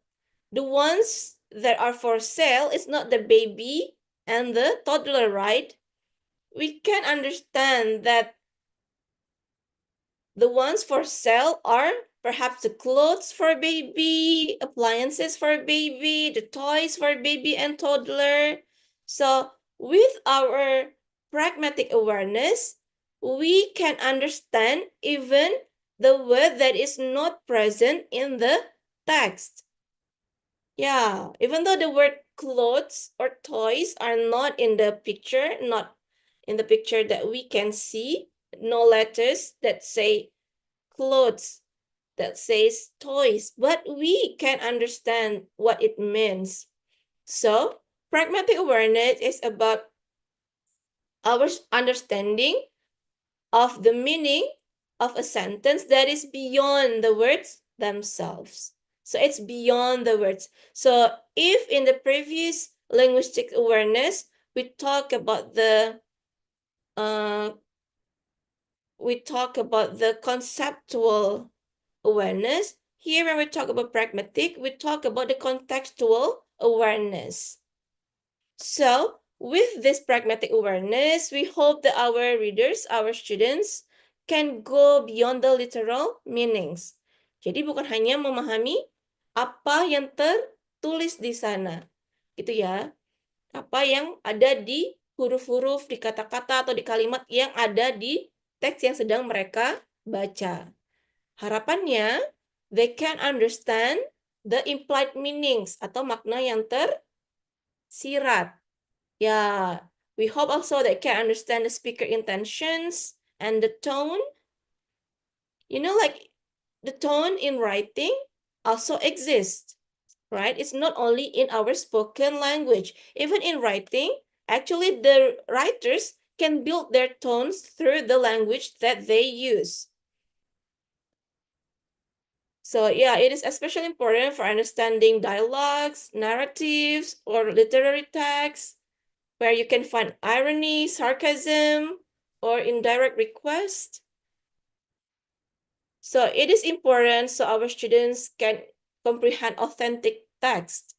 the ones that are for sale is not the baby and the toddler, right? We can understand that the ones for sale are perhaps the clothes for baby, appliances for baby, the toys for baby and toddler. So with our pragmatic awareness, we can understand even the word that is not present in the text. Yeah, even though the word clothes or toys are not in the picture, not in the picture that we can see, no letters that say clothes, that says toys, but we can understand what it means. So pragmatic awareness is about our understanding of the meaning of a sentence that is beyond the words themselves. So it's beyond the words. So if in the previous linguistic awareness, we talk about the conceptual awareness, here when we talk about pragmatic, we talk about the contextual awareness. So with this pragmatic awareness, we hope that our readers, our students, can go beyond the literal meanings. Jadi bukan hanya memahami apa yang tertulis di sana, gitu ya. Apa yang ada di huruf-huruf, di kata-kata atau di kalimat yang ada di teks yang sedang mereka baca. Harapannya, they can understand the implied meanings atau makna yang tersirat. Yeah, we hope also they can understand the speaker intentions and the tone. You know, like the tone in writing also exists, right? It's not only in our spoken language. Even in writing, actually the writers can build their tones through the language that they use. So yeah, it is especially important for understanding dialogues, narratives, or literary texts, where you can find irony, sarcasm, or indirect request. So it is important so our students can comprehend authentic text,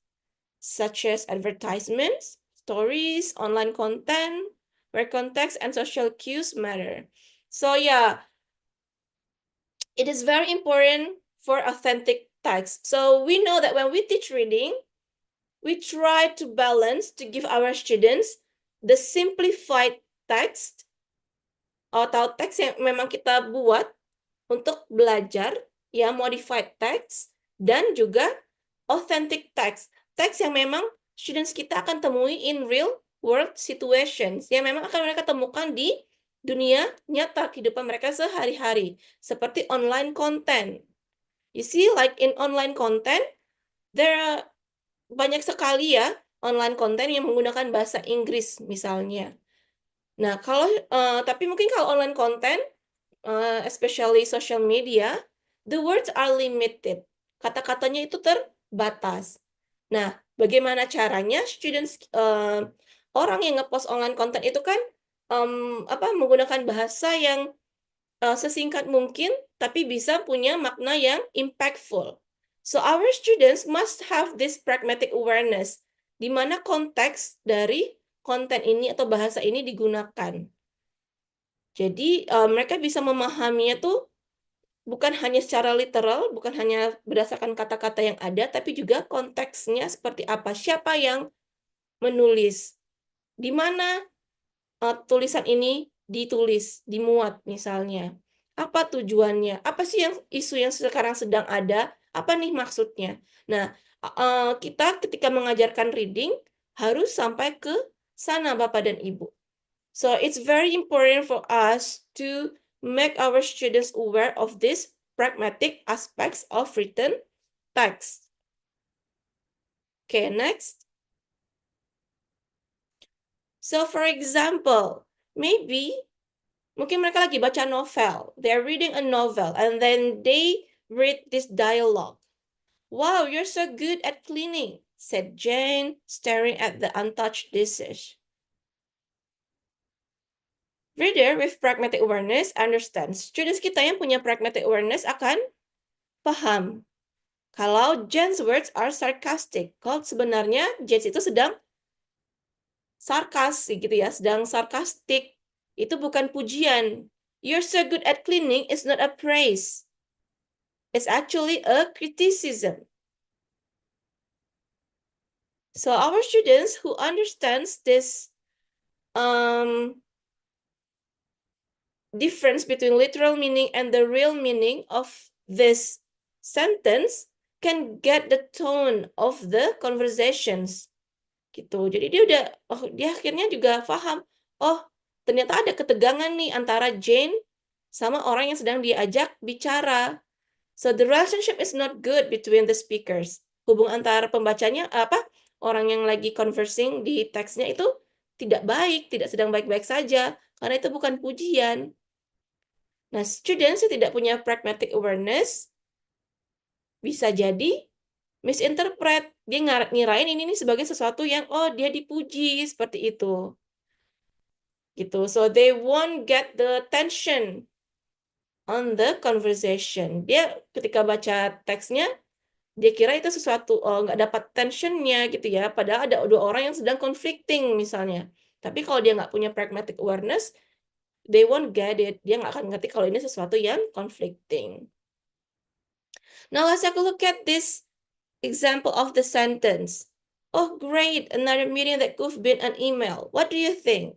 such as advertisements, stories, online content, where context and social cues matter. So yeah, it is very important for authentic text. So we know that when we teach reading, we try to balance to give our students the simplified text atau teks yang memang kita buat untuk belajar, ya, modified text, dan juga authentic text. Teks yang memang students kita akan temui in real world situations, yang memang akan mereka temukan di dunia nyata kehidupan mereka sehari-hari, seperti online content. You see, like in online content, there are banyak sekali ya online content yang menggunakan bahasa Inggris misalnya. Nah, kalau tapi mungkin kalau online content, especially social media, the words are limited. Kata-katanya itu terbatas. Nah, bagaimana caranya students orang yang ngepost online content itu kan menggunakan bahasa yang sesingkat mungkin tapi bisa punya makna yang impactful. So our students must have this pragmatic awareness di mana konteks dari konten ini atau bahasa ini digunakan. Jadi mereka bisa memahaminya tuh bukan hanya secara literal, bukan hanya berdasarkan kata-kata yang ada, tapi juga konteksnya seperti apa, siapa yang menulis, di mana tulisan ini ditulis, dimuat misalnya. Apa tujuannya? Apa sih yang isu yang sekarang sedang ada? Apa nih maksudnya? Nah, kita ketika mengajarkan reading harus sampai ke sana Bapak dan Ibu. So it's very important for us to make our students aware of these pragmatic aspects of written text. Okay, next. So for example, maybe mungkin mereka lagi baca novel. They're reading a novel and then they read this dialogue. Wow, you're so good at cleaning, said Jane, staring at the untouched dishes. Reader with pragmatic awareness understands. Students kita yang punya pragmatic awareness akan paham. Kalau Jane's words are sarcastic, kalau sebenarnya Jane itu sedang sarkas gitu ya, sedang sarkastik. Itu bukan pujian. You're so good at cleaning is not a praise. It's actually a criticism. So our students who understands this difference between literal meaning and the real meaning of this sentence can get the tone of the conversations. Gitu. Jadi dia akhirnya juga paham, oh, ternyata ada ketegangan nih antara Jane sama orang yang sedang diajak bicara. So the relationship is not good between the speakers. Hubungan antara pembacanya orang yang lagi conversing di teksnya itu tidak baik, tidak sedang baik-baik saja karena itu bukan pujian. Nah, students yang tidak punya pragmatic awareness bisa jadi misinterpret. Dia ngirain ini sebagai sesuatu yang, oh, dia dipuji, seperti itu. Gitu. So, they won't get the tension on the conversation. Dia ketika baca teksnya, dia kira itu sesuatu, nggak dapat tensionnya gitu ya. Padahal ada dua orang yang sedang conflicting misalnya. Tapi kalau dia nggak punya pragmatic awareness, they won't get it. Dia nggak akan ngerti kalau ini sesuatu yang conflicting. Now let's take a look at this example of the sentence. Oh, great, another meeting that could have been an email. What do you think?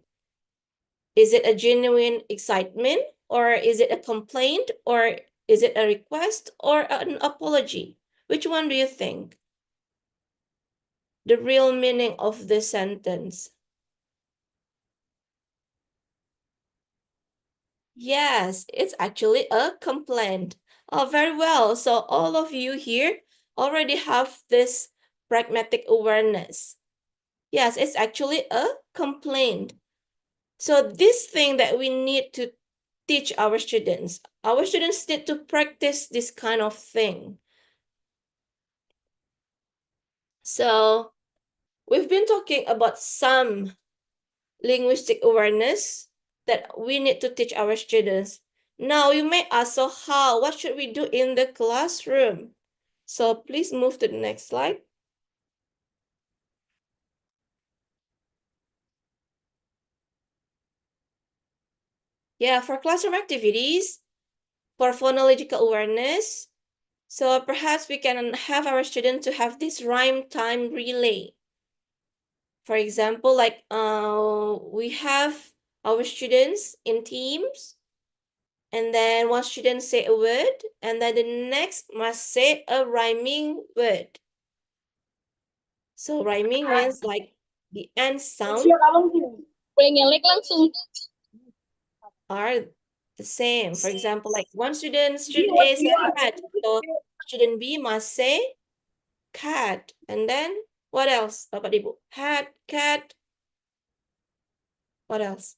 Is it a genuine excitement, or is it a complaint, or is it a request, or an apology? Which one do you think? The real meaning of this sentence. Yes, it's actually a complaint. Oh, very well. So all of you here already have this pragmatic awareness. Yes, it's actually a complaint. So this thing that we need to teach our students need to practice this kind of thing. So we've been talking about some linguistic awareness that we need to teach our students. Now you may ask, so how? What should we do in the classroom? So please move to the next slide. Yeah, for classroom activities, for phonological awareness, so perhaps we can have our students to have this rhyme time relay. For example, like we have our students in teams, and then one student say a word, and then the next must say a rhyming word. So rhyming means like the end sound are the same. For example, like one student A said cat, so student B must say cat, and then what else, Bapak Ibu? Hat, cat. What else?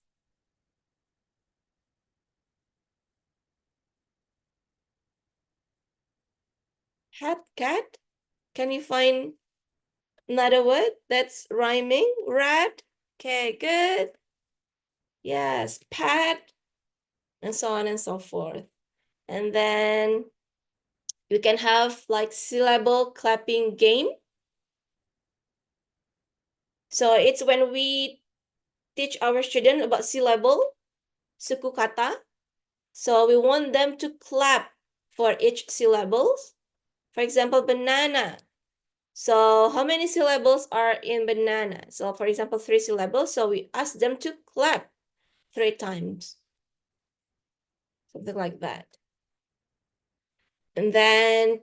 Hat, cat. Can you find another word that's rhyming? Rat. Okay, good. Yes, pat, and so on and so forth. And then you can have like syllable clapping game. So it's when we teach our students about syllable, suku kata. So we want them to clap for each syllables. For example, banana. So how many syllables are in banana? So for example, 3 syllables. So we ask them to clap 3 times. Something like that. And then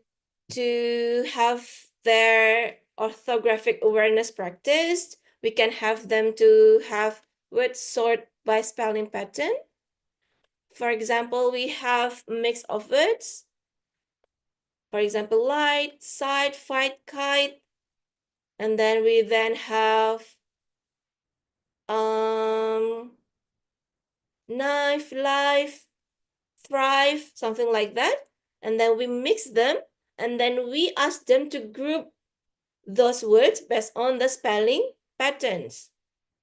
to have their orthographic awareness practiced, we can have them to have word sort by spelling pattern. For example, we have mix of words. For example, light, side, fight, kite. And then we then have knife, life, thrive, something like that. And then we mix them, and then we ask them to group those words based on the spelling patterns,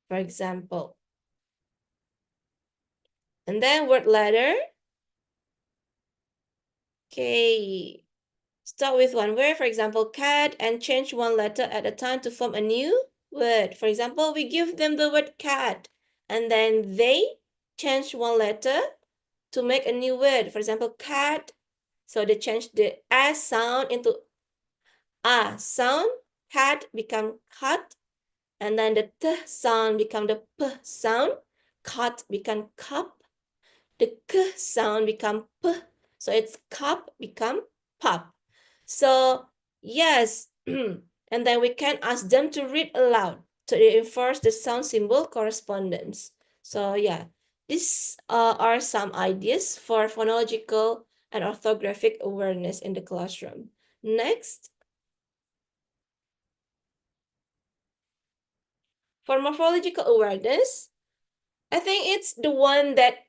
for example. And then word letter. Okay. Start with one word, for example, cat, and change one letter at a time to form a new word. For example, we give them the word cat, and then they change one letter to make a new word. For example, cat. So they change the S sound into A sound. Cat become cut. And then the T sound become the P sound. Cut become cup. The K sound become P. So it's cup become pup. So yes, and then we can ask them to read aloud to enforce the sound symbol correspondence. So yeah, these are some ideas for phonological and orthographic awareness in the classroom. Next, for morphological awareness, I think it's the one that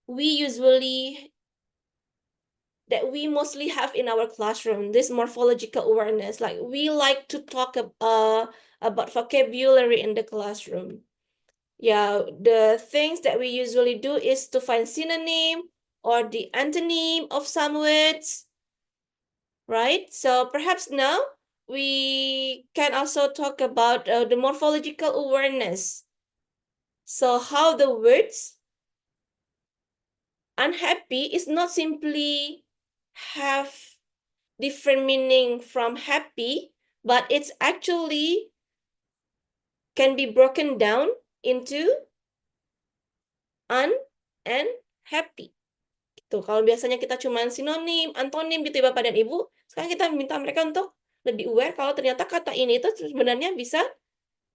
we mostly have in our classroom, this morphological awareness. Like we like to talk about vocabulary in the classroom. Yeah, the things that we usually do is to find synonym or the antonym of some words, right? So perhaps now we can also talk about the morphological awareness. So how the words unhappy is not simply have different meaning from happy, but it's actually can be broken down into un and happy. Gitu. Kalau biasanya kita cuma sinonim, antonim gitu ya Bapak dan Ibu, sekarang kita minta mereka untuk lebih aware kalau ternyata kata ini itu sebenarnya bisa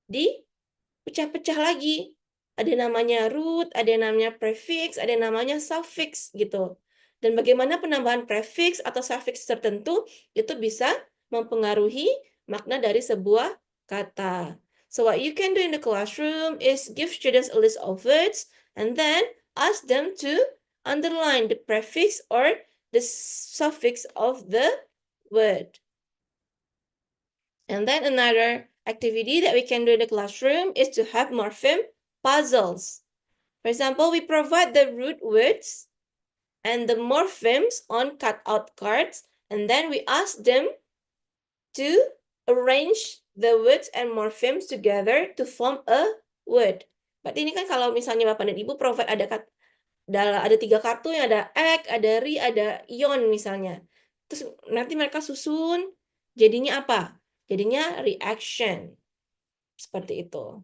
dipecah-pecah lagi. Ada namanya root, ada namanya prefix, ada namanya suffix gitu. Dan bagaimana penambahan prefix atau suffix tertentu itu bisa mempengaruhi makna dari sebuah kata. So what you can do in the classroom is give students a list of words and then ask them to underline the prefix or the suffix of the word. And then another activity that we can do in the classroom is to have morpheme puzzles. For example, we provide the root words and the morphemes on cutout cards, and then we ask them to arrange the words and morphemes together to form a word. Berarti ini kan kalau misalnya Bapak dan Ibu provide ada 3 kartu yang ada ek, ada ri, ada ion misalnya. Terus nanti mereka susun jadinya apa? Jadinya reaction. Seperti itu.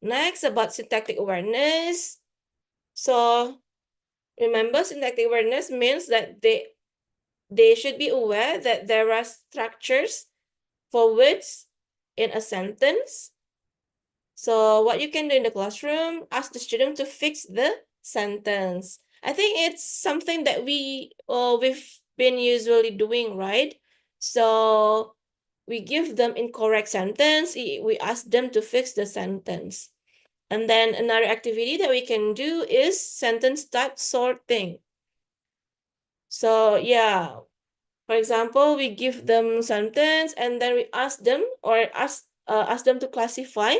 Next, about syntactic awareness. So, remember syntactic awareness means that they should be aware that there are structures for words in a sentence. So, what you can do in the classroom, ask the student to fix the sentence. I think it's something that we've been usually doing, right? So, we give them incorrect sentence, we ask them to fix the sentence. And then another activity that we can do is sentence type sorting. So yeah, for example, we give them sentence and then we ask them or ask them to classify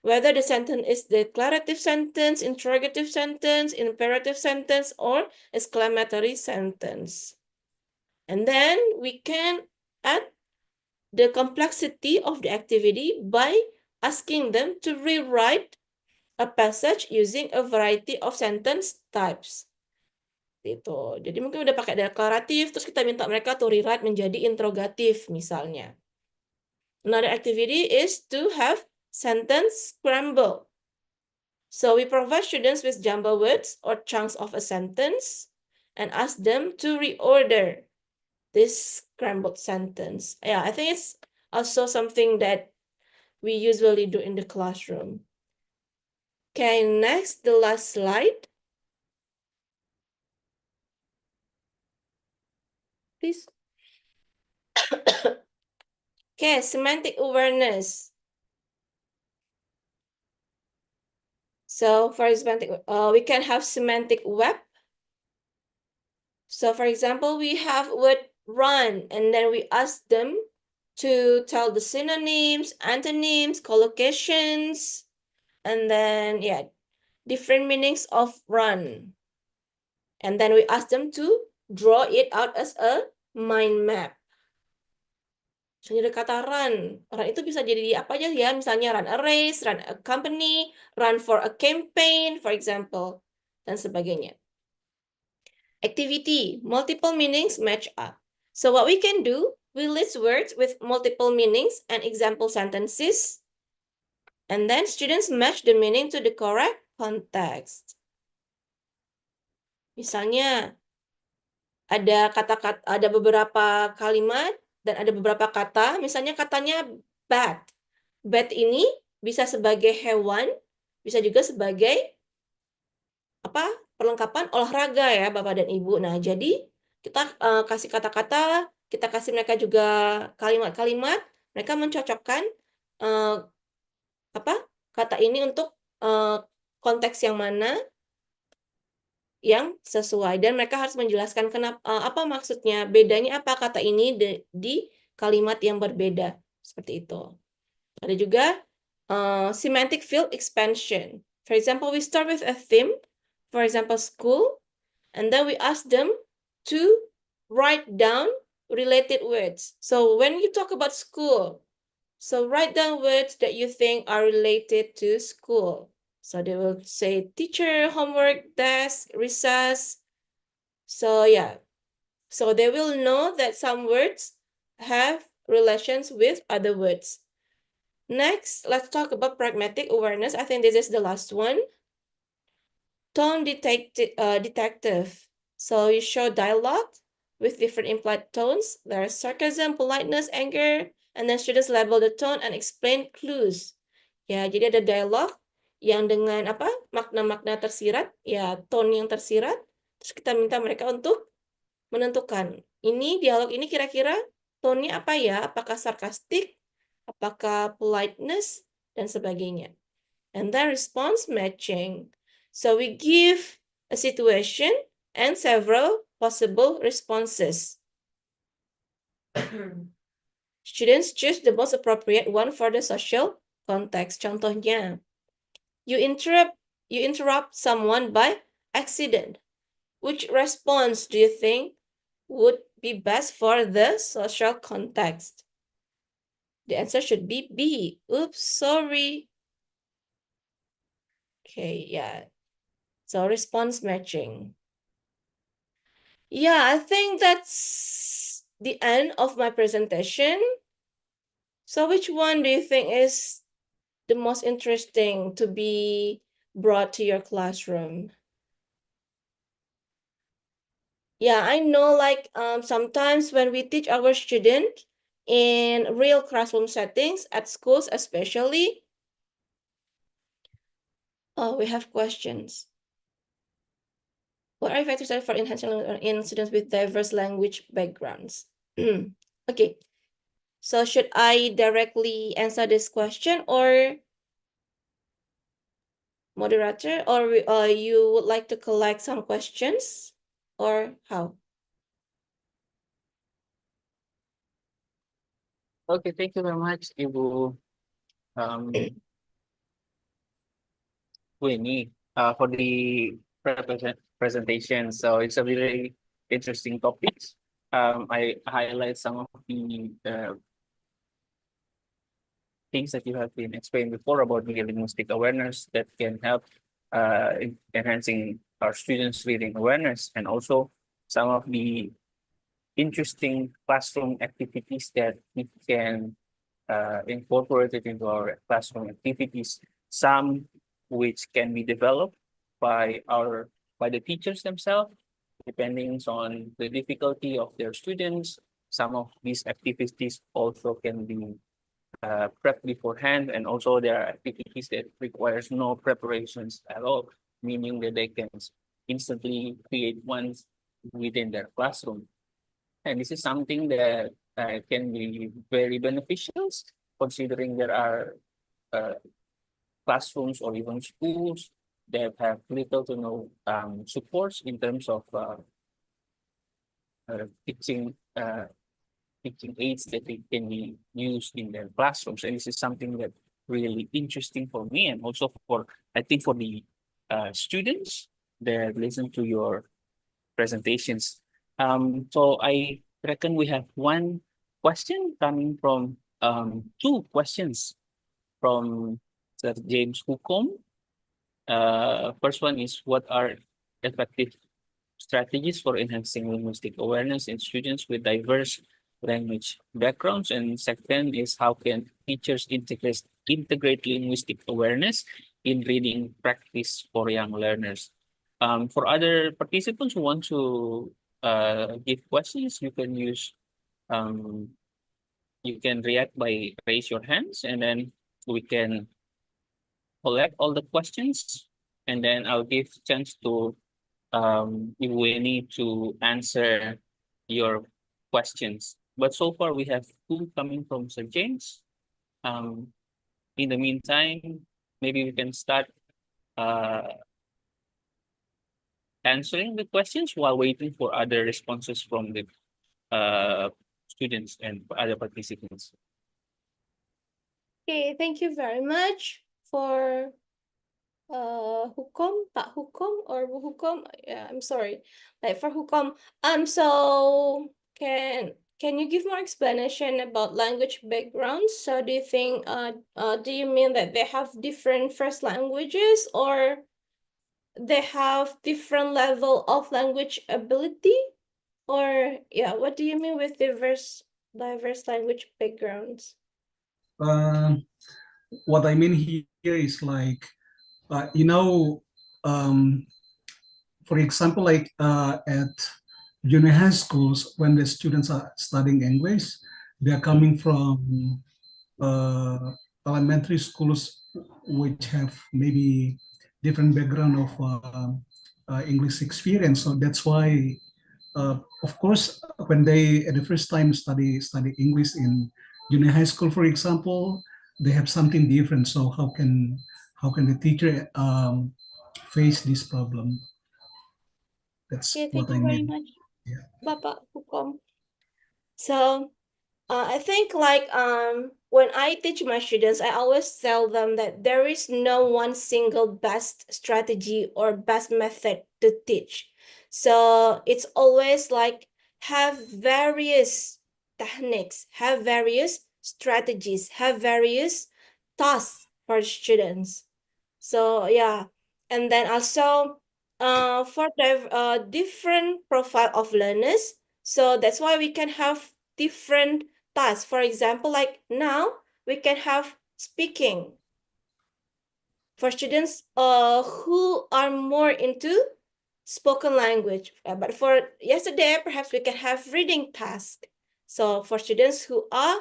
whether the sentence is declarative sentence, interrogative sentence, imperative sentence, or exclamatory sentence. And then we can add the complexity of the activity by asking them to rewrite a passage using a variety of sentence types. Gitu. Jadi mungkin udah pakai deklaratif, terus kita minta mereka to rewrite menjadi interrogatif misalnya. Another activity is to have sentence scramble. So we provide students with jumble words or chunks of a sentence and ask them to reorder this scrambled sentence. Yeah, I think it's also something that we usually do in the classroom. Okay, next, the last slide. Please. Okay, semantic awareness. So for semantic, we can have semantic web. So for example, we have word run, and then we ask them to tell the synonyms, antonyms, collocations, and then yeah, different meanings of run. And then we ask them to draw it out as a mind map. Misalnya ada kata run. Run itu bisa jadi apa aja ya, misalnya run a race, run a company, run for a campaign, for example, dan sebagainya. Activity, multiple meanings match up. So what we can do, we list words with multiple meanings and example sentences, and then students match the meaning to the correct context. Misalnya, ada beberapa kalimat dan ada beberapa kata, misalnya katanya bat. Bat ini bisa sebagai hewan, bisa juga sebagai perlengkapan olahraga ya Bapak dan Ibu. Nah, jadi kita kasih kata-kata, kita kasih mereka juga kalimat-kalimat, mereka mencocokkan kata ini untuk konteks yang mana yang sesuai, dan mereka harus menjelaskan kenapa apa maksudnya, bedanya apa kata ini di kalimat yang berbeda, seperti itu. Ada juga semantic field expansion. For example, we start with a theme, for example, school, and then we ask them to write down related words. So when you talk about school, so write down words that you think are related to school. So they will say teacher, homework, desk, recess. So yeah, so they will know that some words have relations with other words. Next, let's talk about pragmatic awareness. I think this is the last one. Tone detective. So you show dialogue with different implied tones. There's sarcasm, politeness, anger, and then students label the tone and explain clues. Ya, jadi ada dialog yang dengan makna-makna tersirat, ya tone yang tersirat. Terus kita minta mereka untuk menentukan ini dialog ini kira-kira tone-nya apa ya? Apakah sarkastik, apakah politeness, dan sebagainya. And then response matching. So we give a situation and several possible responses. Students choose the most appropriate one for the social context. Contohnya, you interrupt someone by accident. Which response do you think would be best for the social context? The answer should be B. Oops, sorry. Okay, yeah. So response matching. Yeah, I think that's the end of my presentation. So which one do you think is the most interesting to be brought to your classroom? Yeah, I know like sometimes when we teach our students in real classroom settings at schools especially, we have questions. What are effective strategies for enhancing in students with diverse language backgrounds? Okay, so should I directly answer this question, or moderator, or you would like to collect some questions, or how? Okay, thank you very much, Ibu Winnie, for the presentation. So it's a really interesting topic. I highlight some of the things that you have been explained before about the linguistic awareness that can help in enhancing our students' reading awareness, and also some of the interesting classroom activities that we can incorporate it into our classroom activities. Some which can be developed by the teachers themselves, depending on the difficulty of their students. Some of these activities also can be prepped beforehand, and also there are activities that requires no preparations at all, meaning that they can instantly create ones within their classroom. And this is something that can be very beneficial, considering there are classrooms or even schools that have little to no supports in terms of teaching teaching aids that they can be used in their classrooms. And this is something that really interesting for me, and also for, I think, for the students that listen to your presentations. So I reckon we have one question coming from two questions from Sir James Hukom. First one is, what are effective strategies for enhancing linguistic awareness in students with diverse language backgrounds? And second is, how can teachers integrate linguistic awareness in reading practice for young learners? For other participants who want to give questions, you can use you can react by raise your hands, and then we can collect all the questions, and then I'll give chance to if we need to answer your questions. But so far we have two coming from Sir James. In the meantime, maybe we can start answering the questions while waiting for other responses from the students and other participants. Okay, thank you very much for Hukom, Pak Hukom or Bu Hukom. Yeah, I'm sorry. Like for Hukom. So can you give more explanation about language backgrounds? So do you think do you mean that they have different first languages, or they have different level of language ability? Or yeah, what do you mean with diverse language backgrounds? What I mean here is like, for example, like at junior high schools, when the students are studying English, they are coming from elementary schools which have maybe different background of English experience. So that's why, of course, when they at the first time study English in junior high school, for example, they have something different. So how can the teacher face this problem? That's Okay, what thank I you very mean. much, Yeah. Bapak Hukom. So I think like when I teach my students, I always tell them that there is no one single best strategy or best method to teach. So it's always like have various techniques, have various strategies, have various tasks for students. So yeah, and then also for the different profile of learners. So that's why we can have different tasks. For example, like now we can have speaking for students who are more into spoken language. But for yesterday, perhaps we can have reading task. So for students who are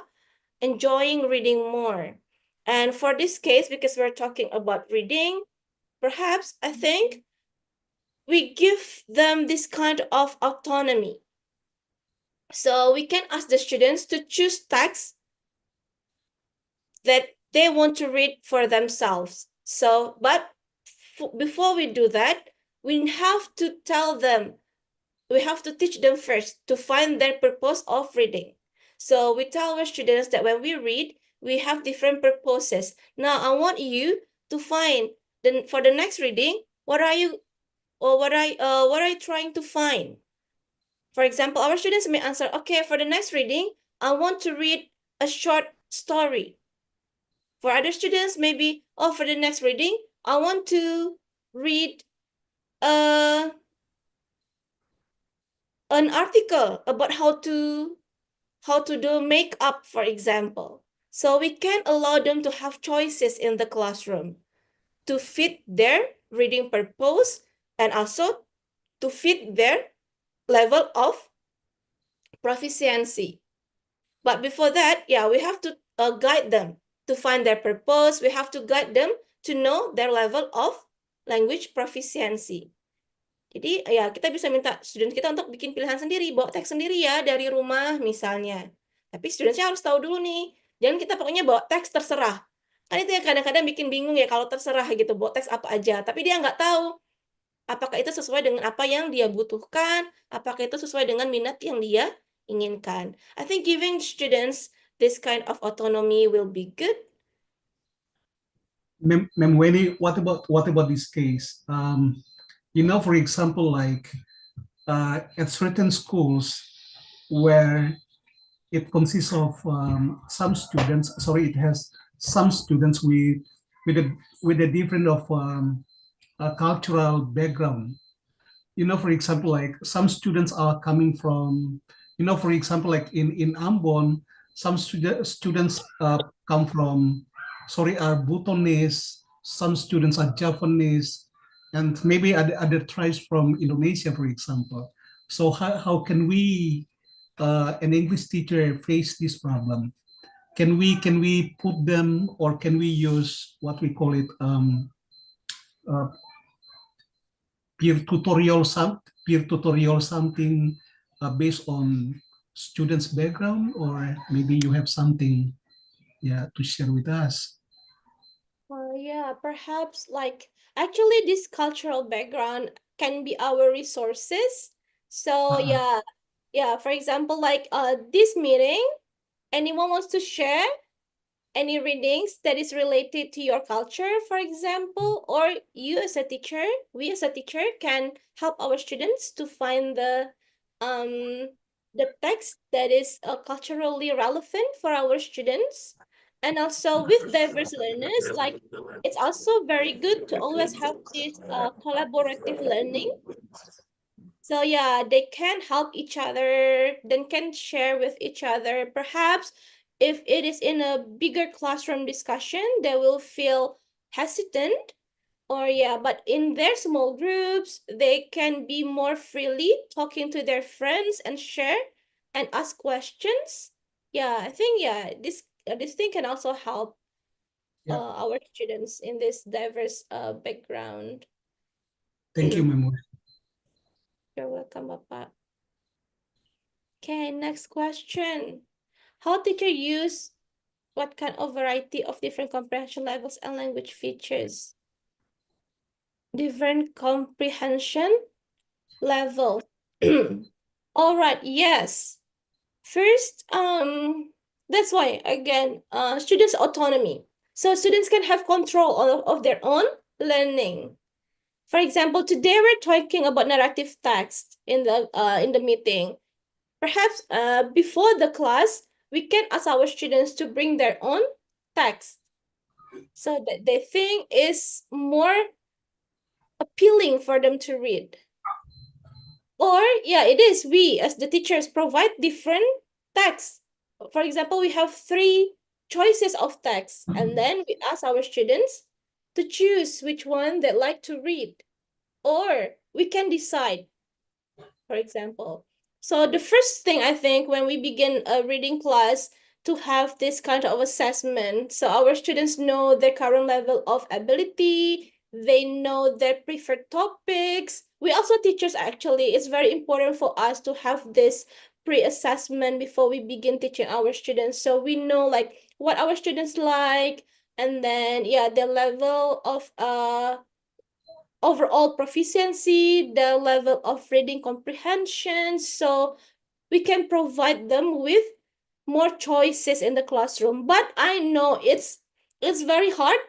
enjoying reading more. And for this case, because we're talking about reading, perhaps I think we give them this kind of autonomy. So we can ask the students to choose texts that they want to read for themselves. So, but before we do that, we have to tell them, we have to teach them first to find their purpose of reading. So we tell our students that when we read, we have different purposes. Now I want you to find for the next reading, what are you what are you trying to find? For example, our students may answer, okay, for the next reading, I want to read a short story. For other students, maybe, oh, for the next reading, I want to read an article about how to do makeup, for example. So we can allow them to have choices in the classroom to fit their reading purpose, and also to fit their level of proficiency. But before that, yeah, we have to guide them to find their purpose. We have to guide them to know their level of language proficiency. Jadi ya kita bisa minta student kita untuk bikin pilihan sendiri, bawa teks sendiri ya dari rumah misalnya. Tapi studentnya harus tahu dulu nih, jangan kita pokoknya bawa teks terserah. Kan itu yang kadang-kadang bikin bingung ya kalau terserah gitu, bawa teks apa aja. Tapi dia nggak tahu apakah itu sesuai dengan apa yang dia butuhkan, apakah itu sesuai dengan minat yang dia inginkan. I think giving students this kind of autonomy will be good. Ma'am Weni, what about this case? For example, like at certain schools where it consists of some students. Sorry, it has some students with a different of cultural background. For example, like some students are coming from, for example, like in Ambon, some students come from, are Bhutanese, some students are Japanese, and maybe other tribes from Indonesia, for example. So how can we, an English teacher, face this problem? Can we put them, or can we use what we call it uh, peer tutorial something based on students' background, or maybe you have something, to share with us? Yeah, perhaps like actually this cultural background can be our resources. So Uh-uh. yeah, for example, like this meeting, anyone wants to share any readings that is related to your culture, for example, or you as a teacher, we as a teacher can help our students to find the text that is culturally relevant for our students. And also with diverse learners, like it's also very good to always have this collaborative learning. So yeah, they can help each other, then can share with each other. Perhaps if it is in a bigger classroom discussion, they will feel hesitant. Or yeah, but in their small groups, they can be more freely talking to their friends and share and ask questions. Yeah, I think this thing can also help Yeah. our students in this diverse background. Thank you, Memo. You're welcome, Bapak. Okay, next question. How teacher use what kind of variety of different comprehension levels and language features? Different comprehension level. All right, yes. First, that's why, again, students' autonomy. So students can have control of their own learning. For example, today we're talking about narrative text in the meeting. Perhaps before the class, we can ask our students to bring their own text so that they think is more appealing for them to read. Or yeah, it is we as the teachers provide different texts. For example, we have 3 choices of text, and then we ask our students to choose which one they like to read. Or we can decide, for example. So the first thing I think when we begin a reading class to have this kind of assessment, so our students know their current level of ability, they know their preferred topics. We also teachers actually, it's very important for us to have this pre-assessment before we begin teaching our students. So we know like what our students like, and then yeah, their level of overall proficiency, the level of reading comprehension. So we can provide them with more choices in the classroom. But I know it's very hard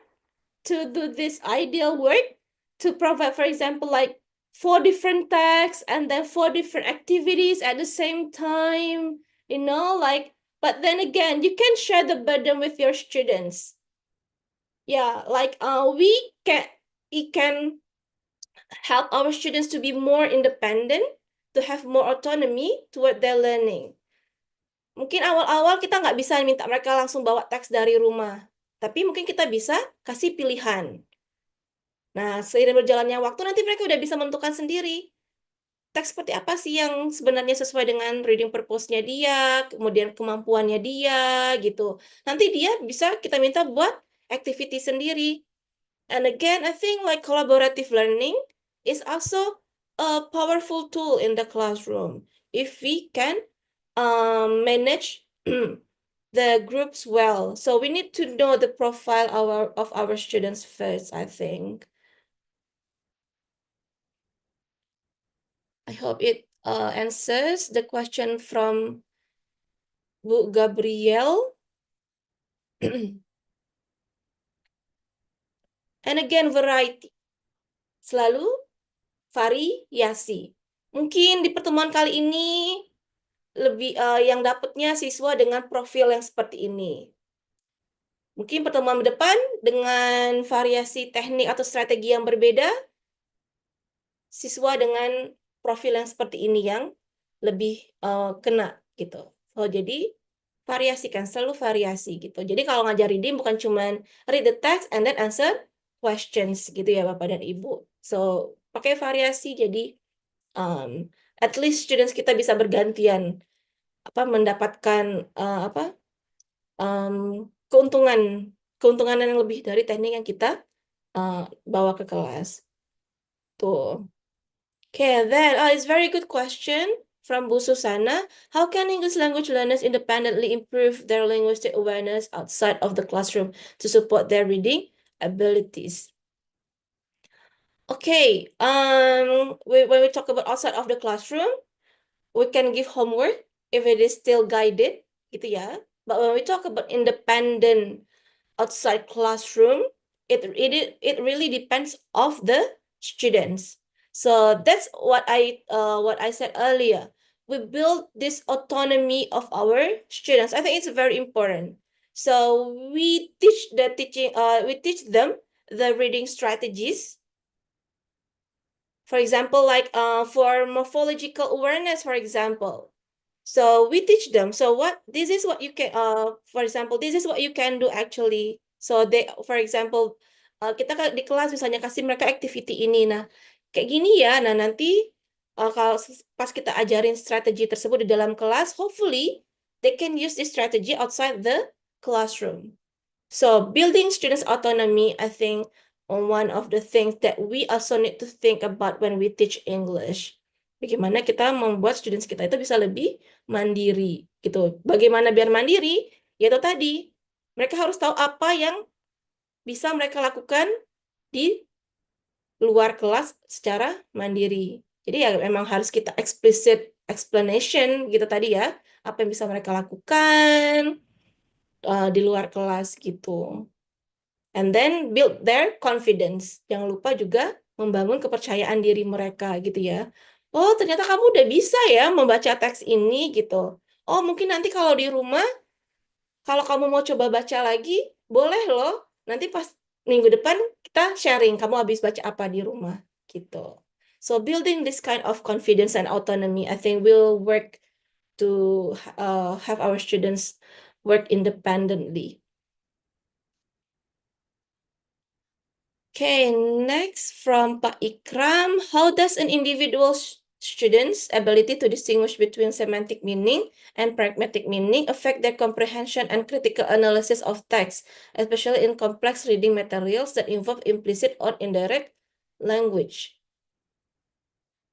to do this ideal work, to provide, for example, like 4 different texts and then 4 different activities at the same time, like, but then again, you can share the burden with your students. Yeah, like it can help our students to be more independent, to have more autonomy toward their learning. Mungkin awal-awal kita nggak bisa minta mereka langsung bawa teks dari rumah, tapi mungkin kita bisa kasih pilihan. Nah, seiring berjalannya waktu nanti mereka udah bisa menentukan sendiri. teks seperti apa sih yang sebenarnya sesuai dengan reading purpose-nya dia, kemudian kemampuannya dia, gitu. Nanti dia bisa kita minta buat activity sendiri. And again, I think like collaborative learning is also a powerful tool in the classroom if we can manage the groups well. So we need to know the profile of our students first, I think. I hope it answers the question from Bu Gabriel. And again, variety. Selalu variasi. Mungkin di pertemuan kali ini lebih yang dapatnya siswa dengan profil yang seperti ini. Mungkin pertemuan depan dengan variasi teknik atau strategi yang berbeda, siswa dengan profil yang seperti ini yang lebih kena gitu. So jadi variasikan, selalu variasi gitu. Jadi kalau ngajar reading bukan cuman read the text and then answer questions gitu ya Bapak dan Ibu. So pakai variasi jadi at least students kita bisa bergantian mendapatkan keuntungan yang lebih dari teknik yang kita bawa ke kelas. Tuh. Okay, then it's very good question from Bu Susana. How can English language learners independently improve their linguistic awareness outside of the classroom to support their reading abilities? Okay, when we talk about outside of the classroom, we can give homework if it is still guided, gitu ya. But when we talk about independent outside classroom, it really depends of the students. So that's what I said earlier. We build this autonomy of our students. I think it's very important. So we teach them the reading strategies. For example, like for morphological awareness, for example. So we teach them. So this is what you can, for example, this is what you can do actually. So for example, kita di kelas misalnya kasih mereka activity ini. Nah, kayak gini ya. Nah, nanti kalau pas kita ajarin strategi tersebut di dalam kelas, hopefully they can use this strategy outside the classroom. So building students' autonomy, I think, one of the things that we also need to think about when we teach English. Bagaimana kita membuat students kita itu bisa lebih mandiri, gitu. Bagaimana biar mandiri? Yaitu tadi, mereka harus tahu apa yang bisa mereka lakukan di luar kelas secara mandiri. Jadi ya memang harus kita explicit explanation gitu tadi ya, apa yang bisa mereka lakukan di luar kelas gitu. And then build their confidence. Jangan lupa juga membangun kepercayaan diri mereka gitu ya. Oh, ternyata kamu udah bisa ya membaca teks ini gitu. Oh, mungkin nanti kalau di rumah, kalau kamu mau coba baca lagi, boleh loh. Nanti pas minggu depan kita sharing, kamu habis baca apa di rumah gitu. So building this kind of confidence and autonomy, I think will work to have our students work independently. Okay, next from Pak Ikram. How does an individual student's ability to distinguish between semantic meaning and pragmatic meaning affect their comprehension and critical analysis of text, especially in complex reading materials that involve implicit or indirect language?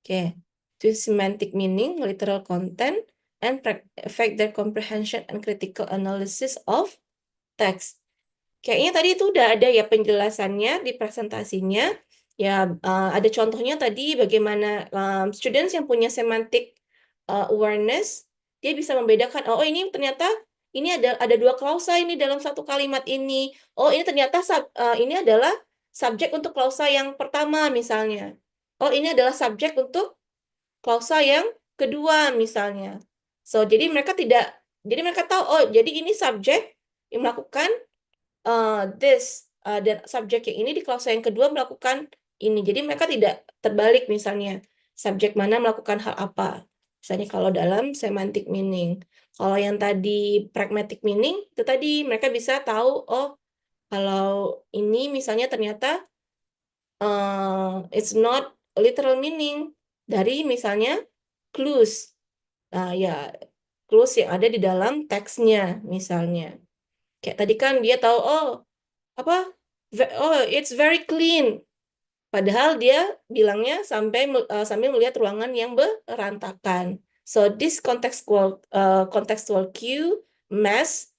Okay, to semantic meaning, literal content, and affect their comprehension and critical analysis of text. Kayaknya tadi itu udah ada ya penjelasannya di presentasinya. Ya, ada contohnya tadi bagaimana students yang punya semantic awareness, dia bisa membedakan, oh ini ternyata ini ada dua klausa ini dalam satu kalimat ini. Oh ini ternyata ini adalah subjek untuk klausa yang pertama misalnya. Oh ini adalah subjek untuk klausa yang kedua misalnya. So jadi mereka tahu, oh jadi ini subjek yang melakukan dan subjek yang ini di klausa yang kedua melakukan ini. Jadi mereka tidak terbalik misalnya subjek mana melakukan hal apa. Misalnya kalau dalam semantic meaning. Kalau yang tadi pragmatic meaning, itu tadi mereka bisa tahu, oh kalau ini misalnya ternyata it's not literal meaning. dari misalnya clues. Nah, ya, clues yang ada di dalam teksnya misalnya. Kayak tadi kan dia tahu, oh, apa? Oh, it's very clean. Padahal dia bilangnya sambil melihat ruangan yang berantakan. So this contextual cue mess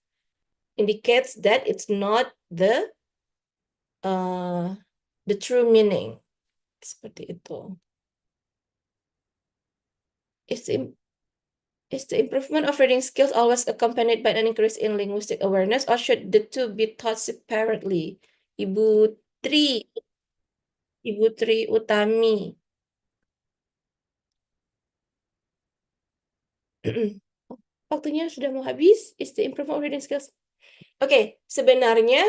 indicates that it's not the true meaning. Seperti itu. Is the improvement of reading skills always accompanied by an increase in linguistic awareness, or should the two be taught separately? Ibu Tri, Ibu Tri Utami. Waktunya sudah mau habis. Is the improvement of reading skills? Oke, sebenarnya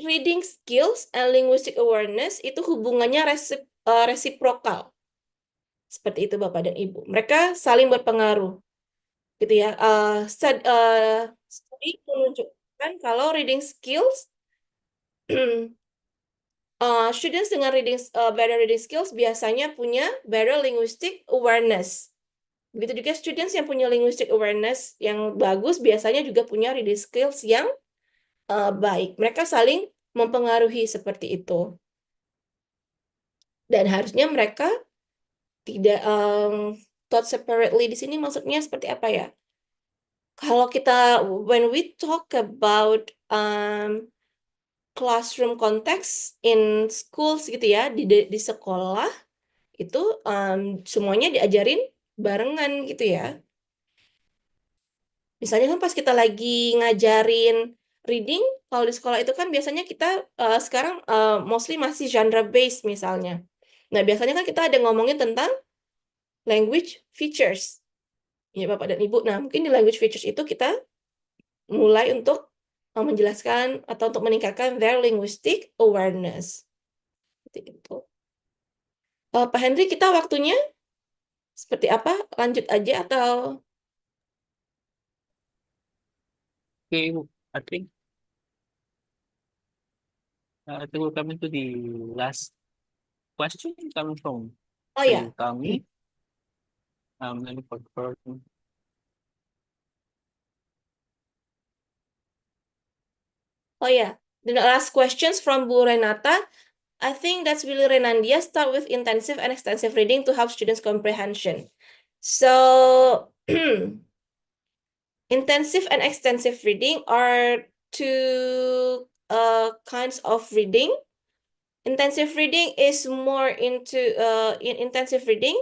reading skills and linguistic awareness itu hubungannya resiprokal. Seperti itu Bapak dan Ibu. Mereka saling berpengaruh. Gitu ya. Studi menunjukkan kalau reading skills students dengan better reading skills biasanya punya better linguistic awareness. Begitu juga students yang punya linguistic awareness yang bagus biasanya juga punya reading skills yang baik. Mereka saling mempengaruhi seperti itu. Dan harusnya mereka tidak taught separately di sini maksudnya seperti apa ya? Kalau kita when we talk about classroom context in schools gitu ya di sekolah itu semuanya diajarin barengan gitu ya. Misalnya kan pas kita lagi ngajarin reading, kalau di sekolah itu kan biasanya kita sekarang mostly masih genre based misalnya. Nah, biasanya kan kita ada ngomongin tentang language features. Ya, Bapak dan Ibu. Nah, mungkin di language features itu kita mulai untuk menjelaskan atau untuk meningkatkan their linguistic awareness. Seperti itu. Pak Henry, kita waktunya seperti apa? Lanjut aja atau Okay, I think we're coming to the last question coming from oh ya. Tami. Let me confirm. Oh yeah, the last questions from Bu Renata. I think that's really Renandia. Start with intensive and extensive reading to help students' comprehension. So, intensive and extensive reading are two kinds of reading. Intensive reading is more into intensive reading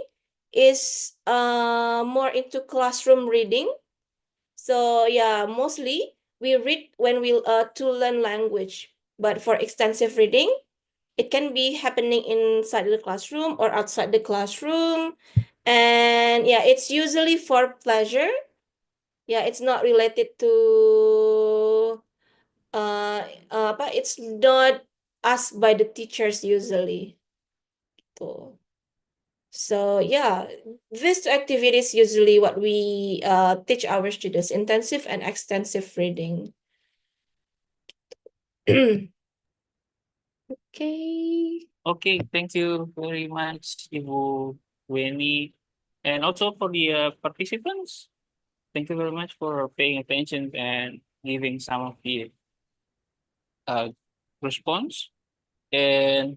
is more into classroom reading. So yeah, mostly we read when we to learn language. But for extensive reading, it can be happening inside the classroom or outside the classroom. And yeah, it's usually for pleasure. Yeah, it's not related to it's not asked by the teachers usually. So yeah, these two activities usually what we teach our students, intensive and extensive reading. Okay. Okay, thank you very much, Ibu Weni. And also for the participants, thank you very much for paying attention and giving some of the response. And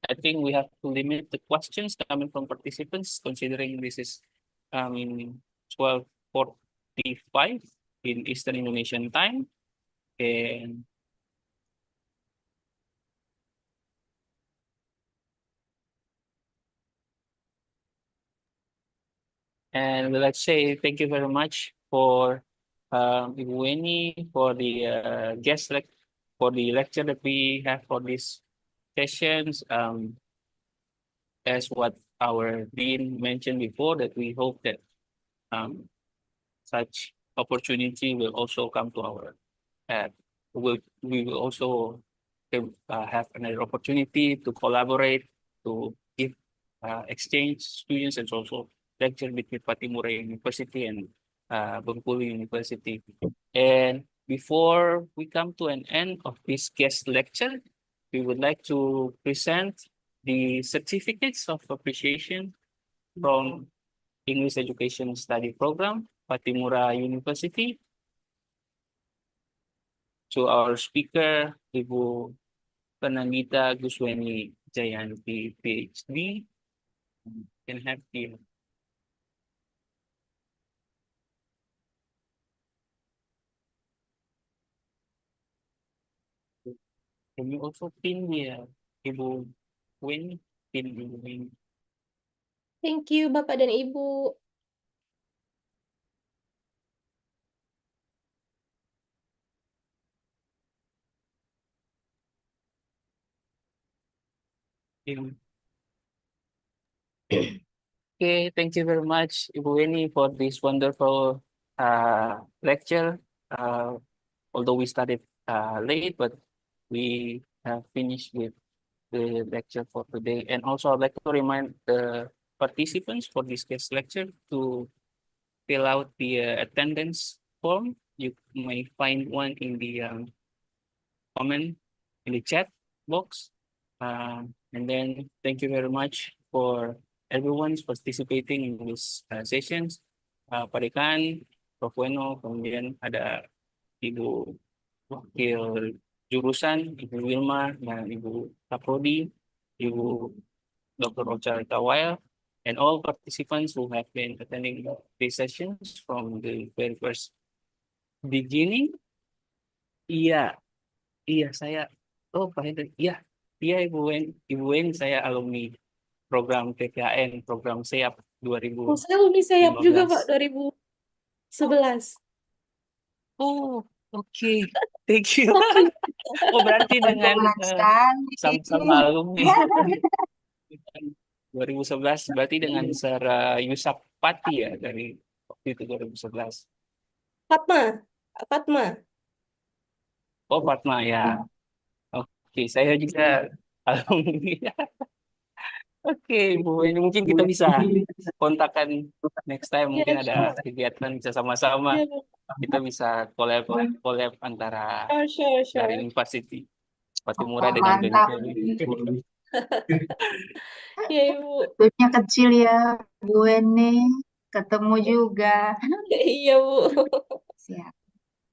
I think we have to limit the questions coming from participants, considering this is 12:45 in Eastern Indonesian time. And let's say thank you very much for Ibu Weni for the for the lecture that we have for these sessions. As what our dean mentioned before, that we hope that such opportunity will also come to our we will also have another opportunity to collaborate, to give exchange students, and also lecture between Patimura University and Bengkulu University. And before we come to an end of this guest lecture, we would like to present the certificates of appreciation from English Education Study Program, Patimura University. To our speaker, Ibu Pananita Gusweni Jayanti, PhD. Can have the Can you also pin the Ibu Wen? Pin Ibu Wen. Thank you, Bapak dan Ibu. Pin. Okay, thank you very much, Ibu Weni, for this wonderful lecture. Although we started late, but we have finished with the lecture for today. And also, I'd like to remind the participants for this guest lecture to fill out the attendance form. You may find one in the comment in the chat box. And then thank you very much for everyone's participating in this sessions. Pak Dekan, Prof. Weno, kemudian ada Ibu Wakil Jurusan, Ibu Wilma, dan Ibu Kaprodi, Ibu Dr. Ocha Tawaya, and all participants who have been attending these sessions from the very first beginning. Iya, iya saya. Oh, Pak Hendrik. Iya, iya Ibu Wen, saya alumni program TKN, program SEAP Oh, saya alumni SEAP juga, Pak, 2015. 2011. Oh, oke. Thank you. Oh, berarti dengan sama alumni 2011, berarti dengan Sara Yusap Pati ya dari waktu itu 2011. Fatma. Fatma. Oh, Fatma ya. Oke, saya juga alumni. Oke, Bu, ini mungkin kita bisa kontakkan next time, Ya, mungkin ada sure. kegiatan bisa sama-sama. Ya, Kita bisa collab antara sure, dari sure. University Patimura dengan Mantap. BNP. Ya, Ibu. Dunia kecil ya, Bu Eni. Ketemu juga. Iya, Bu. Siap.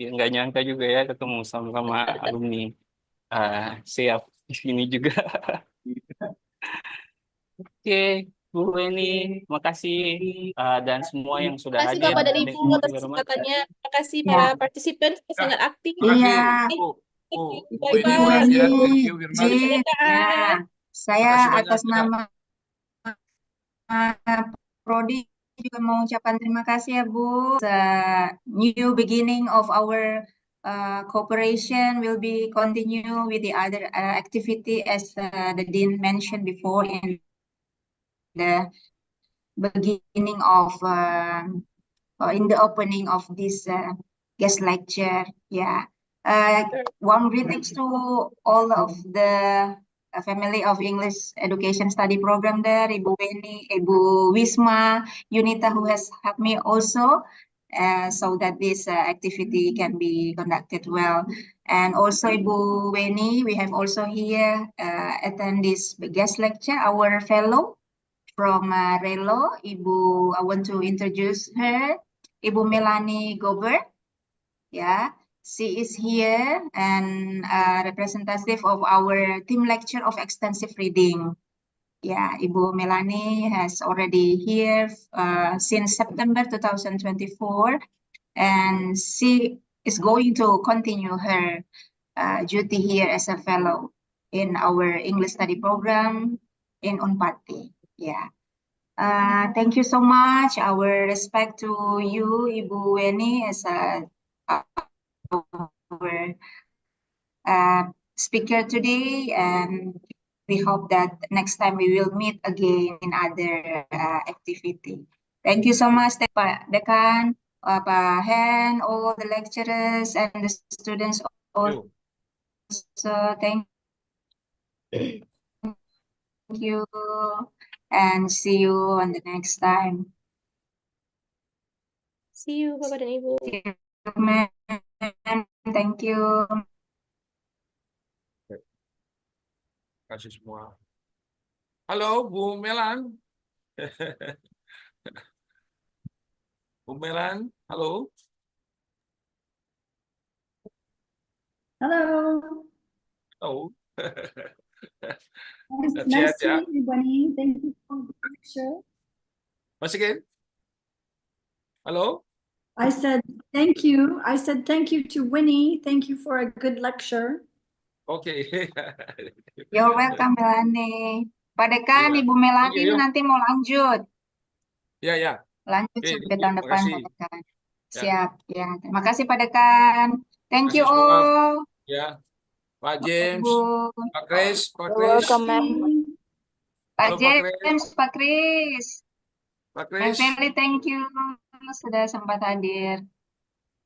Ya, nggak nyangka juga ya ketemu sama alumni SEAP di sini juga. Oke, Bu Weni, makasih dan semua yang sudah Terima kasih hadir. Bapak dan Thank Ibu you atas very much. kesempatannya. Terima kasih Ya. para partisipan yang sangat aktif. Iya. Bu, Bu Bye Weni, Bu bye. makasih ya. Eni, Thank you very much. Jin. Ya. Saya Makasih banyak atas ya. nama Prodi juga mengucapkan terima kasih ya Bu. The new beginning of our cooperation will be continue with the other activity as the Dean mentioned before in the beginning of in the opening of this guest lecture. Yeah. Warm greetings to all of the family of English Education Study Program there, Ibu Weni, Ibu Wisma, Yunita, who has helped me also, so that this activity can be conducted well. And also Ibu Weni, we have also here attend this guest lecture, our fellow from Relo, Ibu, I want to introduce her, Ibu Melanie Gobert. Yeah, she is here and representative of our team lecture of extensive reading. Yeah, Ibu Melanie has already here since September 2024, and she is going to continue her duty here as a fellow in our English study program in Unpati. Yeah. Thank you so much. Our respect to you, Ibu Weni, as our speaker today, and we hope that next time we will meet again in other activity. Thank you so much, Pak Dekan, Pak Hen, all the lecturers and the students also. Thank you, and see you on the next time. See you, Bapak dan Ibu. See you, ma'am. Thank you. Kasih semua. Halo, Bu Melan. Bu Melan, halo. Hello. Oh. Nice Sehat to ya. meet you, Bunny. Thank you for the lecture. Mas again? Halo. I said thank you. I said thank you to Winnie. Thank you for a good lecture. Oke. You're welcome, Melani. Pak Dekan, Iya. Ibu Thank Melani you, yo. nanti mau lanjut. Ya, ya. Lanjut Oke, sampai thank you. tahun depan, Makasih. Pak Dekan. Ya. Siap, ya. Terima kasih, Pak Dekan. Thank you Makasih semua. all. Ya. Pak Bapak, James, Ibu. Pak Kris, Pak You're Kris. welcome, ma'am. Pak Halo Pak Kris. James, Pak Kris. Pak Ma'am Kris. Feli, thank you sudah sempat hadir.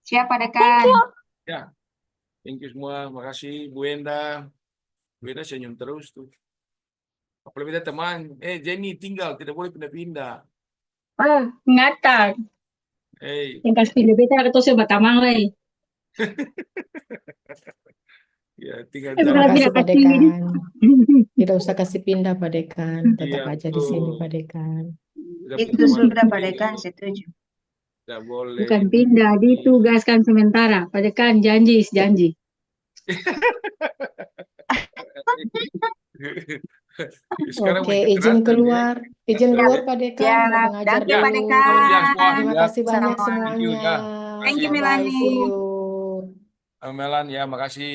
Siap, Pak Thank Dekan. you. Ya. Thank you semua. Makasih Bu Enda. Bu Enda senyum terus tuh. Apalagi kita teman. Jenny tinggal, tidak boleh pindah-pindah. Ah, ingatan. Hey. Yang kasih pilih-pilih atau saya batamang lah. Ya, tinggal Terima jalan. kasih, Pak kasih. Dekan. Tidak usah kasih pindah Pak Dekan. Tetap Iya, aja di sini betul. Pak Dekan. Kita punya Itu teman sudah, Pak begini, Dekan, setuju. tidak boleh Bukan pindah, ditugaskan sementara. Pak Dekan janji. Sekarang Oke, main izin kekerasan, ya. keluar. Izin Oke. keluar Pak Dekan. Mau Siap. mengajar Thank you, Pak dulu. Selamat siang semua. Dekan. Terima Ya. kasih banyak Sama. Thank you, semuanya. ya. Thank you, Makasih. Bye-bye. Melani. See you. Melan, ya, makasih.